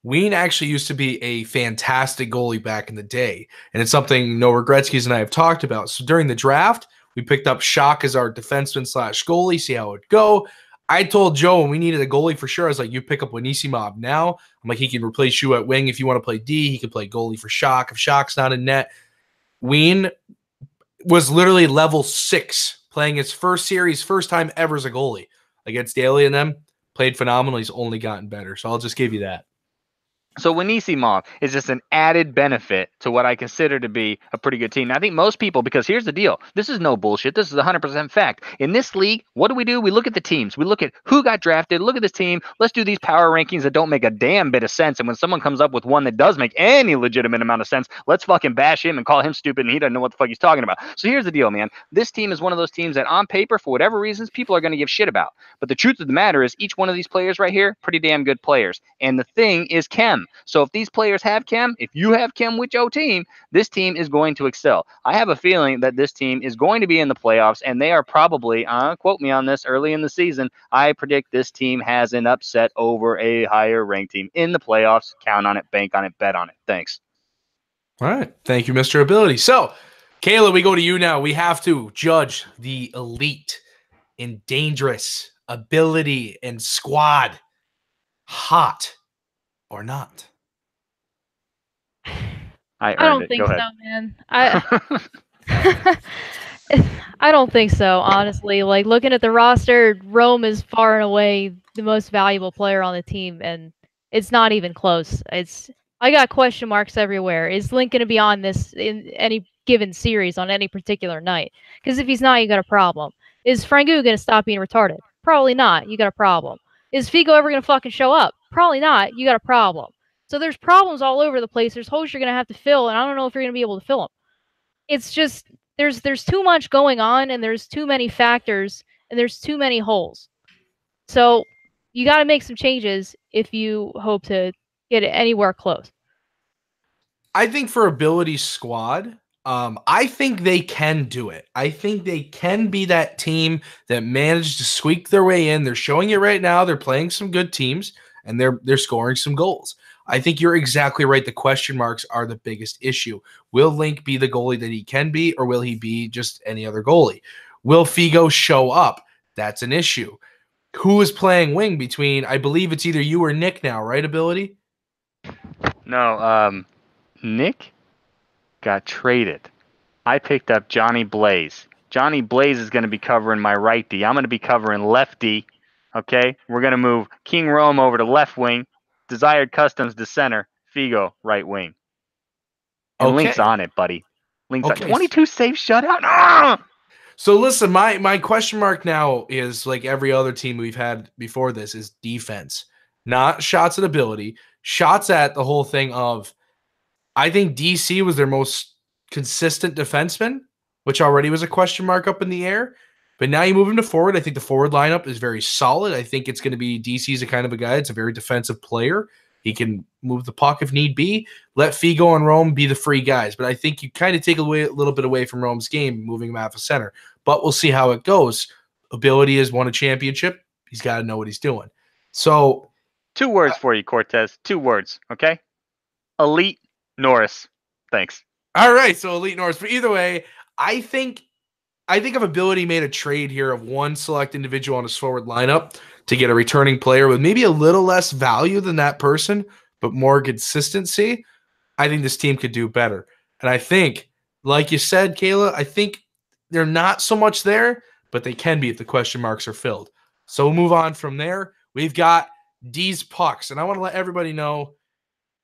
Ween actually used to be a fantastic goalie back in the day, and it's something No Regretskis and I have talked about. So during the draft, we picked up Shock as our defenseman / goalie, see how it would go. I told Joe when we needed a goalie for sure, I was like, you pick up Anisimov now. I'm like, he can replace you at wing if you want to play D. He can play goalie for Shock if Shock's not in net. Ween was literally level 6 playing his first series, first time ever as a goalie against Daly and them. Played phenomenal. He's only gotten better. So I'll just give you that. So Anisimov is just an added benefit to what I consider to be a pretty good team. And I think most people, because here's the deal. This is no bullshit. This is 100% fact. In this league, what do? We look at the teams. We look at who got drafted. Look at this team. Let's do these power rankings that don't make a damn bit of sense. And when someone comes up with one that does make any legitimate amount of sense, let's fucking bash him and call him stupid and he doesn't know what the fuck he's talking about. So here's the deal, man. This team is one of those teams that on paper, for whatever reasons, people are going to give shit about. But the truth of the matter is each one of these players right here, pretty damn good players. And the thing is chem. So if these players have chem, if you have chem with your team, this team is going to excel. I have a feeling that this team is going to be in the playoffs, and they are probably, quote me on this, early in the season, I predict this team has an upset over a higher ranked team in the playoffs. Count on it, bank on it, bet on it. Thanks. All right. Thank you, Mr. Ability. So, Kayla, we go to you now. We have to judge the elite and dangerous ability and squad. Hot or not? I don't think so, man. I don't think so, honestly. Like, looking at the roster, Rome is far and away the most valuable player on the team, and it's not even close. I got question marks everywhere. Is Link going to be on this in any given series on any particular night? Because if he's not, you got a problem. Is Frangu going to stop being retarded? Probably not. You got a problem. Is Figo ever going to fucking show up? Probably not. You got a problem. So there's problems all over the place. There's holes you're going to have to fill, and I don't know if you're going to be able to fill them. It's just there's too much going on, and there's too many factors, and there's too many holes. So you got to make some changes if you hope to get it anywhere close. I think for ability squad, I think they can do it. I think they can be that team that managed to squeak their way in. They're showing it right now. They're playing some good teams, and they're scoring some goals. I think you're exactly right. The question marks are the biggest issue. Will Link be the goalie that he can be, or will he be just any other goalie? Will Figo show up? That's an issue. Who is playing wing between, I believe it's either you or Nick now, right, Ability? No, Nick got traded. I picked up Johnny Blaze. Johnny Blaze is going to be covering my right D. I'm going to be covering left D. Okay? We're going to move King Rome over to left wing. Desired Customs to center, Figo right wing. And Okay. Link's on it, buddy. Link's on 22 save shutout. Ah! So listen, my question mark now is like every other team we've had before this is defense. Not shots at ability, shots at the whole thing of I think DC was their most consistent defenseman, which already was a question mark up in the air. But now you move him to forward. I think the forward lineup is very solid. I think it's going to be DC's a kind of a guy. It's a very defensive player. He can move the puck if need be. Let Figo and Rome be the free guys. But I think you kind of take a little bit away from Rome's game, moving him out of center. But we'll see how it goes. Ability has won a championship. He's got to know what he's doing. So 2 words for you, Cortez. 2 words, okay? Elite Norris. Thanks. All right, so Elite Norris. But either way, I think if Ability made a trade here of one select individual on his forward lineup to get a returning player with maybe a little less value than that person, but more consistency, I think this team could do better. And I think, like you said, Kayla, I think they're not so much there, but they can be if the question marks are filled. So we'll move on from there. We've got D's pucks, and I want to let everybody know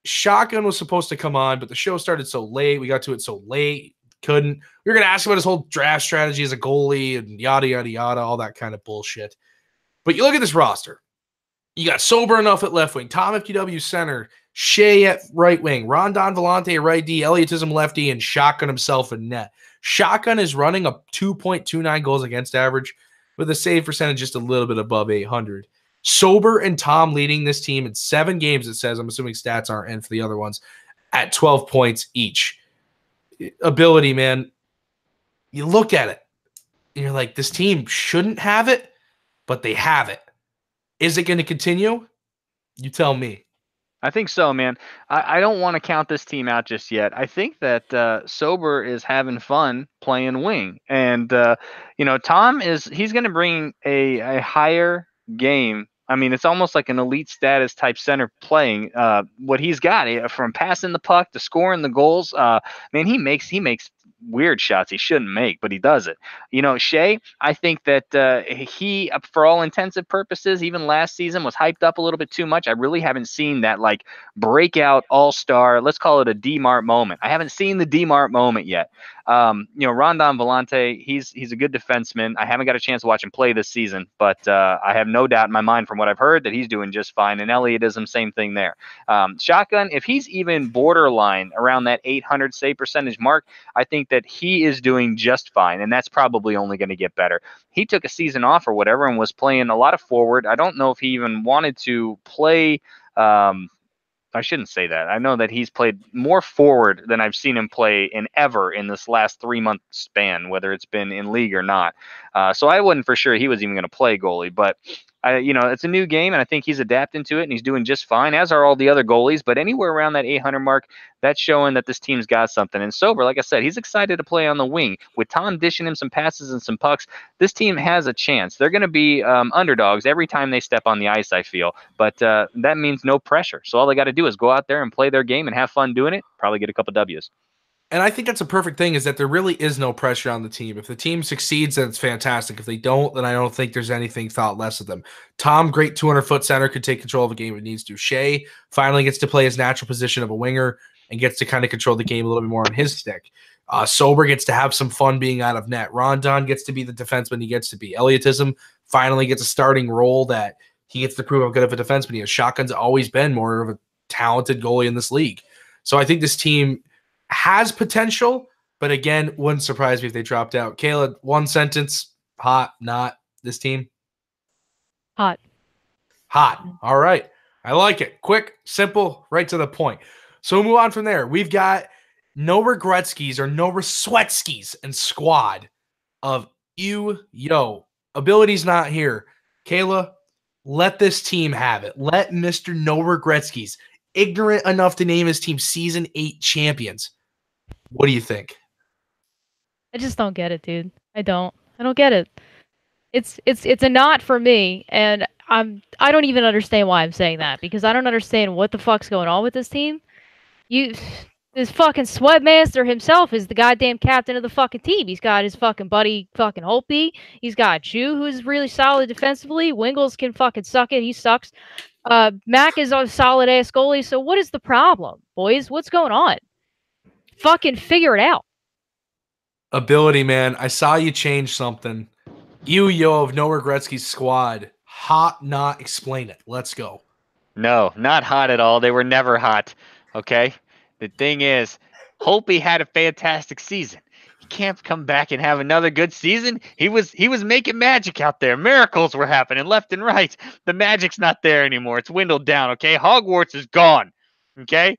Shotgun was supposed to come on, but the show started so late. We got to it so late. Couldn't. We were going to ask about his whole draft strategy as a goalie and yada, yada, yada, all that kind of bullshit. But you look at this roster. You got Sober Enough at left wing, Tom FTW center, Shea at right wing, Rondon Vellante right D, Elliotism lefty, and Shotgun himself in net. Shotgun is running a 2.29 goals against average with a save percentage just a little bit above 800. Sober and Tom leading this team in 7 games, it says. I'm assuming stats aren't in for the other ones, at 12 points each. Ability, man, you look at it. and you're like, this team shouldn't have it, but they have it. Is it going to continue? You tell me. I think so, man. I don't want to count this team out just yet. I think that Sober is having fun playing wing. And, Tom he's going to bring a higher game. I mean, it's almost like an elite status type center playing what he's got from passing the puck to scoring the goals. Man, he makes weird shots he shouldn't make, but he does it. Shea, I think that he, for all intensive purposes, even last season was hyped up a little bit too much. I really haven't seen that like breakout all-star, let's call it a D-Mart moment. I haven't seen the D-Mart moment yet. Rondon Vellante, he's a good defenseman. I haven't got a chance to watch him play this season, but I have no doubt in my mind from what I've heard that he's doing just fine. And Elliotism, same thing there. Shotgun, if he's even borderline around that 800 save percentage mark, I think that he is doing just fine, and that's probably only going to get better. He took a season off or whatever and was playing a lot of forward. I don't know if he even wanted to play. I shouldn't say that. I know that he's played more forward than I've seen him play in this last 3-month span, whether it's been in league or not. So I wasn't for sure he was even going to play goalie, but it's a new game, and I think he's adapting to it, and he's doing just fine, as are all the other goalies. But anywhere around that 800 mark, that's showing that this team's got something. And Sober, like I said, he's excited to play on the wing. With Tom dishing him some passes and some pucks, this team has a chance. They're going to be underdogs every time they step on the ice, I feel. But that means no pressure. So all they got to do is go out there and play their game and have fun doing it, probably get a couple W's. And I think that's a perfect thing, is that there really is no pressure on the team. If the team succeeds, then it's fantastic. If they don't, then I don't think there's anything thought less of them. Tom, great 200-foot center, could take control of a game if it needs to. Shea finally gets to play his natural position of a winger and gets to kind of control the game a little bit more on his stick. Sober gets to have some fun being out of net. Rondon gets to be the defenseman he gets to be. Elliotism finally gets a starting role that he gets to prove how good of a defenseman he is. Shotgun's always been more of a talented goalie in this league. So I think this team has potential, but again, wouldn't surprise me if they dropped out. Kayla, one sentence: hot, not this team? Hot. Hot. All right. I like it. Quick, simple, right to the point. So we'll move on from there. We've got no Regretskis or no Reswetskis and squad of yo. Ability's not here. Kayla, let this team have it. Let Mr. No Regretskis, ignorant enough to name his team Season 8 champions. What do you think? I just don't get it, dude. I don't get it. It's a not for me, and I don't even understand why I'm saying that, because I don't understand what the fuck's going on with this team. This fucking Sweatmaster himself is the goddamn captain of the fucking team. He's got his fucking buddy fucking Holtby. He's got Chu, who's really solid defensively. Wingles can fucking suck it. He sucks. Mac is a solid ass goalie. So what is the problem, boys? What's going on? Fucking figure it out. Ability, man. I saw you change something. Yo of No Regretski's squad. Hot, not explain it. Let's go. No, not hot at all. They were never hot. Okay? The thing is, Holtby had a fantastic season. He can't come back and have another good season. He was making magic out there. Miracles were happening left and right. The magic's not there anymore. It's dwindled down, okay? Hogwarts is gone. Okay?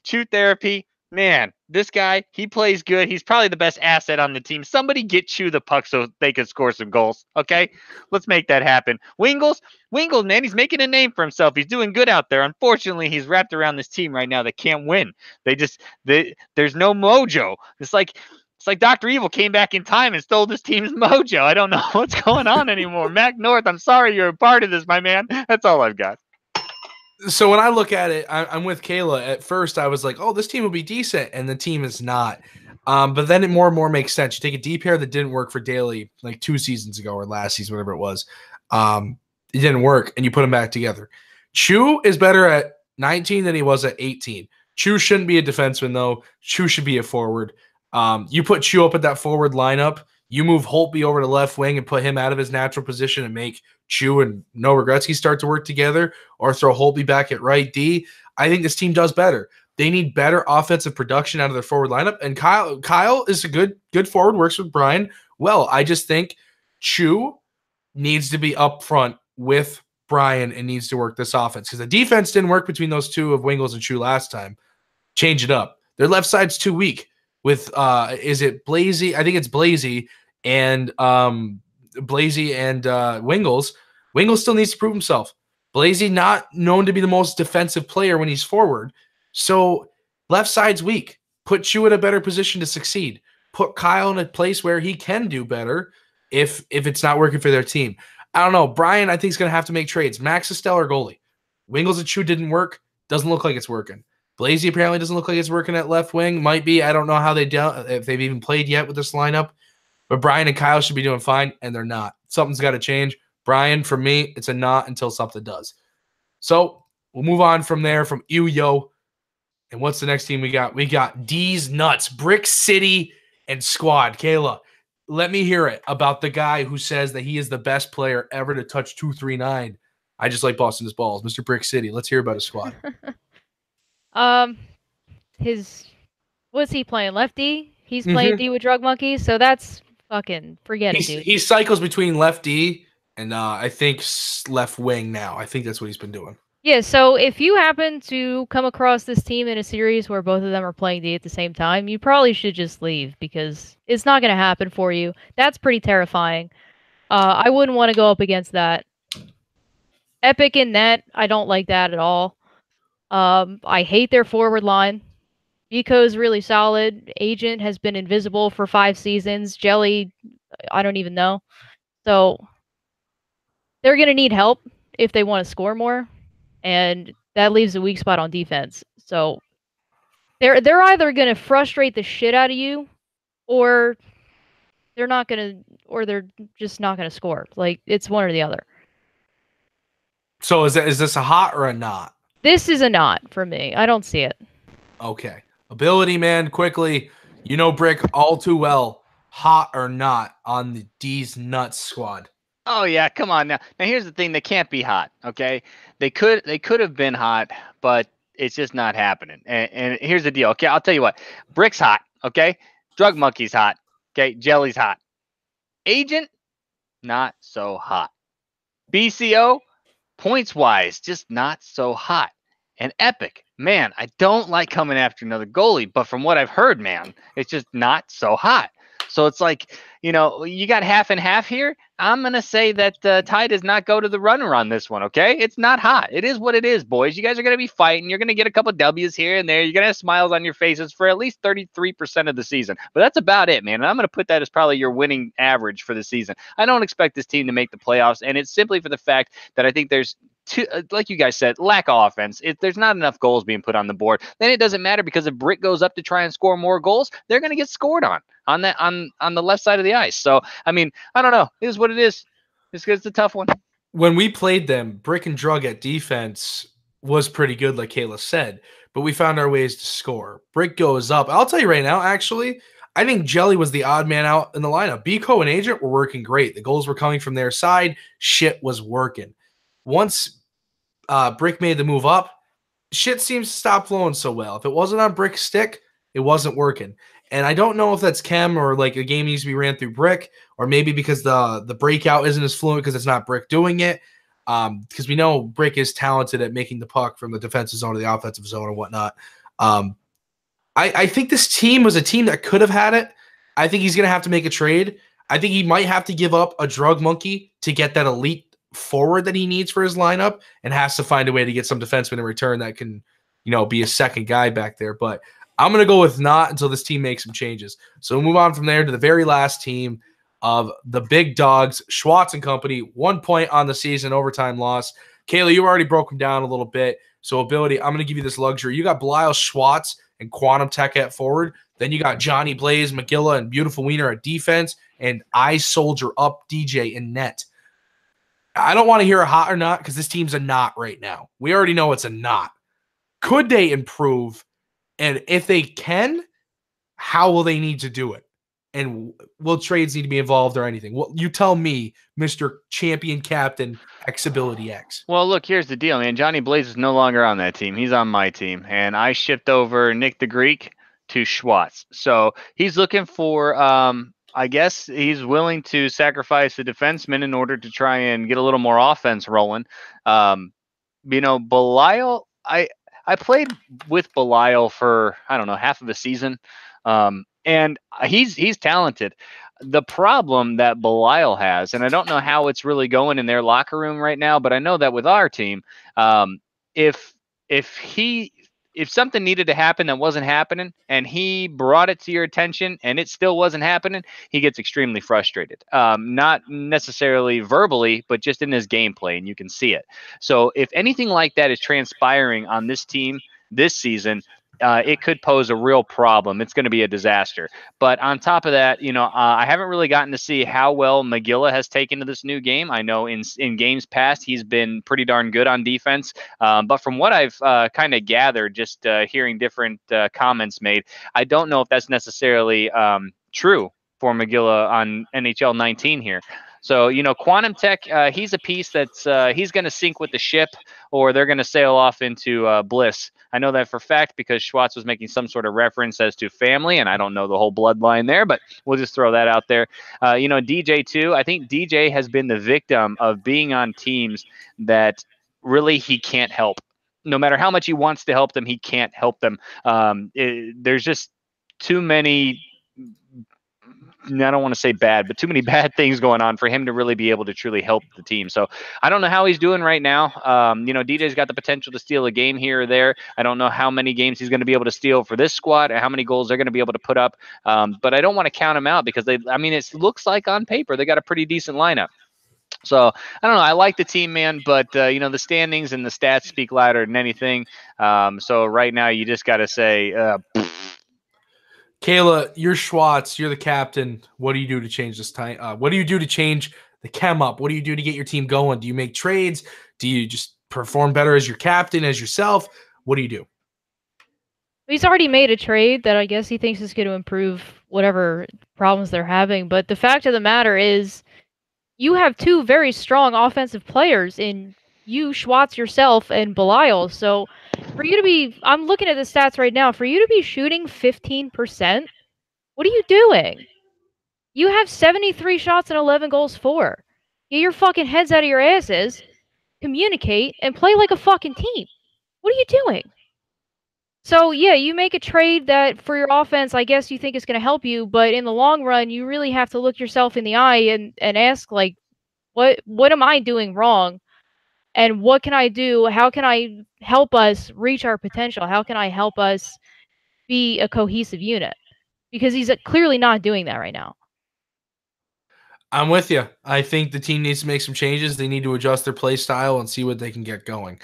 Chew therapy. Man, this guy, he plays good. He's probably the best asset on the team. Somebody get Chew the puck so they can score some goals, okay? Let's make that happen. Wingles, man, he's making a name for himself. He's doing good out there. Unfortunately, he's wrapped around this team right now that can't win. There's no mojo. It's like Dr. Evil came back in time and stole this team's mojo. I don't know what's going on anymore. Mac North, I'm sorry you're a part of this, my man. That's all I've got. So when I look at it, I'm with Kayla. At first, I was like, oh, this team will be decent, and the team is not. But then it more and more makes sense. You take a D pair that didn't work for Daly like 2 seasons ago or last season, whatever it was. It didn't work, and you put them back together. Chu is better at 19 than he was at 18. Chu shouldn't be a defenseman, though. Chu should be a forward. You put Chu up at that forward lineup. You move Holtby over to left wing and put him out of his natural position and make Chu and No Regretski start to work together, or throw Holtby back at right D. I think this team does better. They need better offensive production out of their forward lineup. And Kyle is a good forward, works with Brian well. I just think Chu needs to be up front with Brian and needs to work this offense, because the defense didn't work between those two of Wingles and Chu last time. Change it up. Their left side's too weak. with is it Blazy? I think it's Blazy and Wingles. Wingles still needs to prove himself. Blazy not known to be the most defensive player when he's forward. So left side's weak. Put you in a better position to succeed. Put Kyle in a place where he can do better if it's not working for their team. I don't know. Brian, I think, is going to have to make trades. Max is stellar goalie. Wingles and Chu didn't work. Doesn't look like it's working. Blazy apparently doesn't look like it's working at left wing. Might be. I don't know how if they've even played yet with this lineup. But Brian and Kyle should be doing fine, and they're not. Something's got to change. Brian, for me, it's a not until something does. So we'll move on from there, from Yo. And what's the next team we got? We got D's Nuts, Brick City, and Squad. Kayla, let me hear it about the guy who says that he is the best player ever to touch 239. I just like busting his balls. Mr. Brick City, let's hear about his squad. What's he playing? Lefty? He's playing D with Drug Monkeys, so that's fucking forget it, dude. He cycles between left D and I think left wing now. I think that's what he's been doing. Yeah, so if you happen to come across this team in a series where both of them are playing D at the same time, you probably should just leave because it's not going to happen for you. That's pretty terrifying. I wouldn't want to go up against that. Epic in net, I don't like that at all. I hate their forward line. Vico's really solid. Agent has been invisible for 5 seasons. Jelly, I don't even know. So they're going to need help if they want to score more. And that leaves a weak spot on defense. So they're either going to frustrate the shit out of you, or they're just not going to score. Like, it's one or the other. So is this a hot or a not? This is a not for me. I don't see it. Okay. Ability, man, quickly. You know Brick all too well. Hot or not on the D's Nuts squad? Oh yeah, come on now. Now here's the thing: they can't be hot. Okay, they could have been hot, but it's just not happening. And here's the deal. Okay, I'll tell you what: Brick's hot. Okay, Drug Monkey's hot. Okay, Jelly's hot. Agent, not so hot. BCO, points wise, just not so hot. And Epic, man, I don't like coming after another goalie, but from what I've heard, man, it's just not so hot. So it's like, you know, you got half and half here. I'm going to say that Ty does not go to the runner on this one, okay? It's not hot. It is what it is, boys. You guys are going to be fighting. You're going to get a couple W's here and there. You're going to have smiles on your faces for at least 33% of the season. But that's about it, man. And I'm going to put that as probably your winning average for the season. I don't expect this team to make the playoffs, and it's simply for the fact that I think there's like you guys said, lack of offense. If there's not enough goals being put on the board, then it doesn't matter, because if Brick goes up to try and score more goals, they're going to get scored on the left side of the ice. So, I mean, I don't know. It is what it is. It's a tough one. When we played them, Brick and Drug at defense was pretty good, like Kayla said, but we found our ways to score. Brick goes up. I'll tell you right now, actually, I think Jelly was the odd man out in the lineup. Biko and Agent were working great. The goals were coming from their side. Shit was working. Once Brick made the move up, shit seems to stop flowing so well. If it wasn't on Brick's stick, it wasn't working. And I don't know if that's Chem or like a game needs to be ran through Brick, or maybe because the breakout isn't as fluent because it's not Brick doing it. Because we know Brick is talented at making the puck from the defensive zone to the offensive zone or whatnot. I think this team was a team that could have had it. I think he's going to have to make a trade. I think he might have to give up a Drug Monkey to get that elite forward that he needs for his lineup, and has to find a way to get some defenseman in return that can, you know, be a second guy back there. But I'm going to go with not until this team makes some changes. So we'll move on from there to the very last team of the big dogs, Schwartz and company. 1 point on the season, overtime loss. Kayla, you already broke them down a little bit. So ability, I'm going to give you this luxury. You got Belial Schwartz and Quantum Tech at forward. Then you got Johnny Blaze, McGilla, and Beautiful Wiener at defense, and I Soldier up DJ in net. I don't want to hear a hot or not, because this team's a not right now. We already know it's a not. Could they improve? And if they can, how will they need to do it? And will trades need to be involved or anything? Well, you tell me, Mr. Champion Captain Xability X. Well, look, here's the deal, man. Johnny Blaze is no longer on that team. He's on my team. And I shipped over Nick the Greek to Schwartz. So he's looking for I guess he's willing to sacrifice a defenseman in order to try and get a little more offense rolling. You know, Belial, I I played with Belial for, I don't know, half of a season. And he's talented. The problem that Belial has, and I don't know how it's really going in their locker room right now, but I know that with our team, if if something needed to happen that wasn't happening and he brought it to your attention and it still wasn't happening, he gets extremely frustrated. Not necessarily verbally, but just in his gameplay, and you can see it. So if anything like that is transpiring on this team this season, it could pose a real problem. It's going to be a disaster. But on top of that, I haven't really gotten to see how well McGilla has taken to this new game. I know in games past, he's been pretty darn good on defense. But from what I've kind of gathered, just hearing different comments made, I don't know if that's necessarily true for McGilla on NHL 19 here. So, Quantum Tech, he's a piece that's he's going to sink with the ship, or they're going to sail off into bliss. I know that for fact because Schwartz was making some sort of reference as to family, and I don't know the whole bloodline there, but we'll just throw that out there. DJ too. I think DJ has been the victim of being on teams that really he can't help. No matter how much he wants to help them, he can't help them. There's just too many, I don't want to say bad, but too many bad things going on for him to really be able to truly help the team. So I don't know how he's doing right now. DJ's got the potential to steal a game here or there. I don't know how many games he's going to be able to steal for this squad and how many goals they're going to be able to put up. But I don't want to count him out because it looks like on paper they got a pretty decent lineup. So I don't know. I like the team, man, but the standings and the stats speak louder than anything. So right now you just got to say, Kayla, you're Schwartz. You're the captain. What do you do to change this time? What do you do to change the chem up? What do you do to get your team going? Do you make trades? Do you just perform better as your captain, as yourself? What do you do? He's already made a trade that I guess he thinks is going to improve whatever problems they're having. But the fact of the matter is, you have two very strong offensive players in you, Schwartz, yourself, and Belial. So for you to be, I'm looking at the stats right now, for you to be shooting 15%, what are you doing? You have 73 shots and 11 goals for. Get your fucking heads out of your asses, communicate, and play like a fucking team. What are you doing? So, yeah, you make a trade that for your offense, I guess you think is going to help you, but in the long run, you really have to look yourself in the eye and ask, like, what am I doing wrong? And what can I do? How can I help us reach our potential? How can I help us be a cohesive unit? Because he's clearly not doing that right now. I'm with you. I think the team needs to make some changes. They need to adjust their play style and see what they can get going.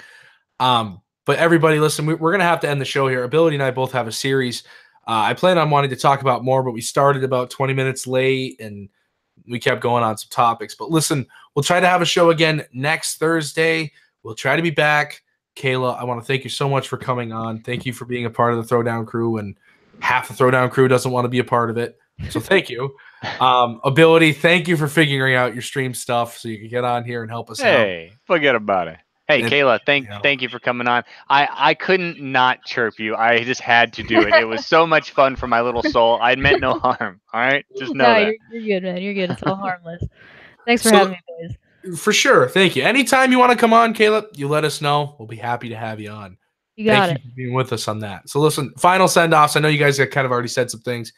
But everybody, listen, we're going to have to end the show here. Ability and I both have a series. I plan on wanting to talk about more, but we started about 20 minutes late, and we kept going on some topics. But listen, we'll try to have a show again next Thursday. We'll try to be back. Kayla, I want to thank you so much for coming on. Thank you for being a part of the Throwdown crew, and half the Throwdown crew doesn't want to be a part of it. So thank you. Ability, thank you for figuring out your stream stuff so you can get on here and help us out. Hey, forget about it. Hey, Kayla, thank you for coming on. I couldn't not chirp you. I just had to do it. It was so much fun for my little soul. I meant no harm. All right? Just know that. You're good, man. You're good. It's all harmless. Thanks for having me, boys. For sure. Thank you. Anytime you want to come on, Caleb, you let us know. We'll be happy to have you on. Thank you for being with us on that. So listen, final send-offs. I know you guys have kind of already said some things.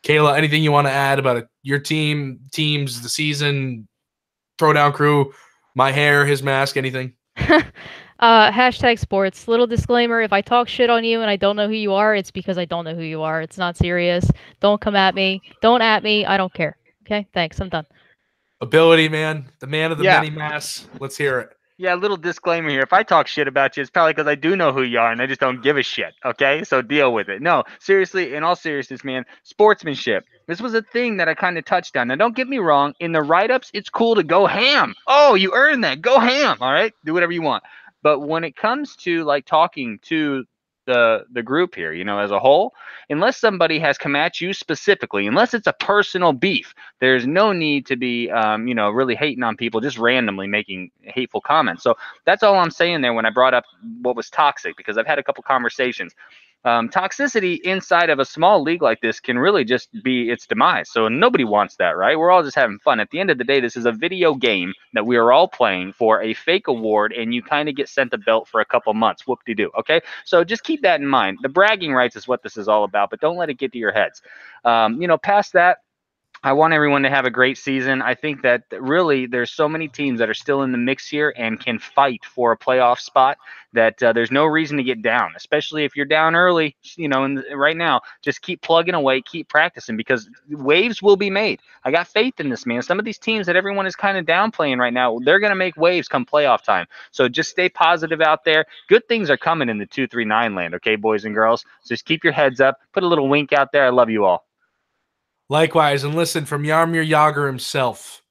Kayla, anything you want to add about your teams, the season, Throwdown crew, my hair, his mask, anything? Hashtag sports. Little disclaimer, if I talk shit on you and I don't know who you are, it's because I don't know who you are. It's not serious. Don't come at me. Don't at me. I don't care. Okay? Thanks. I'm done. Ability, man. The man of the many masks. Let's hear it. Yeah, little disclaimer here. If I talk shit about you, it's probably because I do know who you are and I just don't give a shit, okay? So deal with it. No, seriously, in all seriousness, man, sportsmanship. This was a thing that I kind of touched on. Now, don't get me wrong. In the write-ups, it's cool to go ham. Oh, you earned that. Go ham, all right? Do whatever you want. But when it comes to, like, talking to the group here, as a whole, unless somebody has come at you specifically, unless it's a personal beef, there's no need to be, really hating on people, just randomly making hateful comments. So that's all I'm saying there when I brought up what was toxic, because I've had a couple conversations. Toxicity inside of a small league like this can really just be its demise. So nobody wants that, right? We're all just having fun. At the end of the day, this is a video game that we are all playing for a fake award, and you kind of get sent a belt for a couple months. Whoop-de-doo, okay? So just keep that in mind. The bragging rights is what this is all about, but don't let it get to your heads. Past that, I want everyone to have a great season. I think that really there's so many teams that are still in the mix here and can fight for a playoff spot that there's no reason to get down, especially if you're down early, and right now, just keep plugging away, keep practicing because waves will be made. I got faith in this, man. Some of these teams that everyone is kind of downplaying right now, they're going to make waves come playoff time. So just stay positive out there. Good things are coming in the 239 land, okay, boys and girls? So just keep your heads up. Put a little wink out there. I love you all. Likewise, and listen, from Yarmir Yager himself,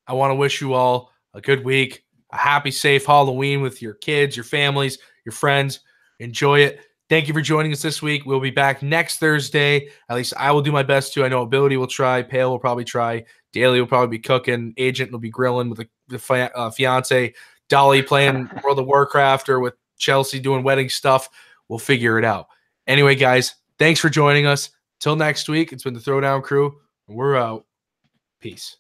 I want to wish you all a good week, a happy, safe Halloween with your kids, your families, your friends. Enjoy it. Thank you for joining us this week. We'll be back next Thursday. At least I will do my best to. I know Ability will try. Pale will probably try. Daly will probably be cooking. Agent will be grilling with the fiance. Dolly playing World of Warcraft or with Chelsea doing wedding stuff. We'll figure it out. Anyway, guys, thanks for joining us. Till next week, it's been the Throwdown crew, and we're out. Peace.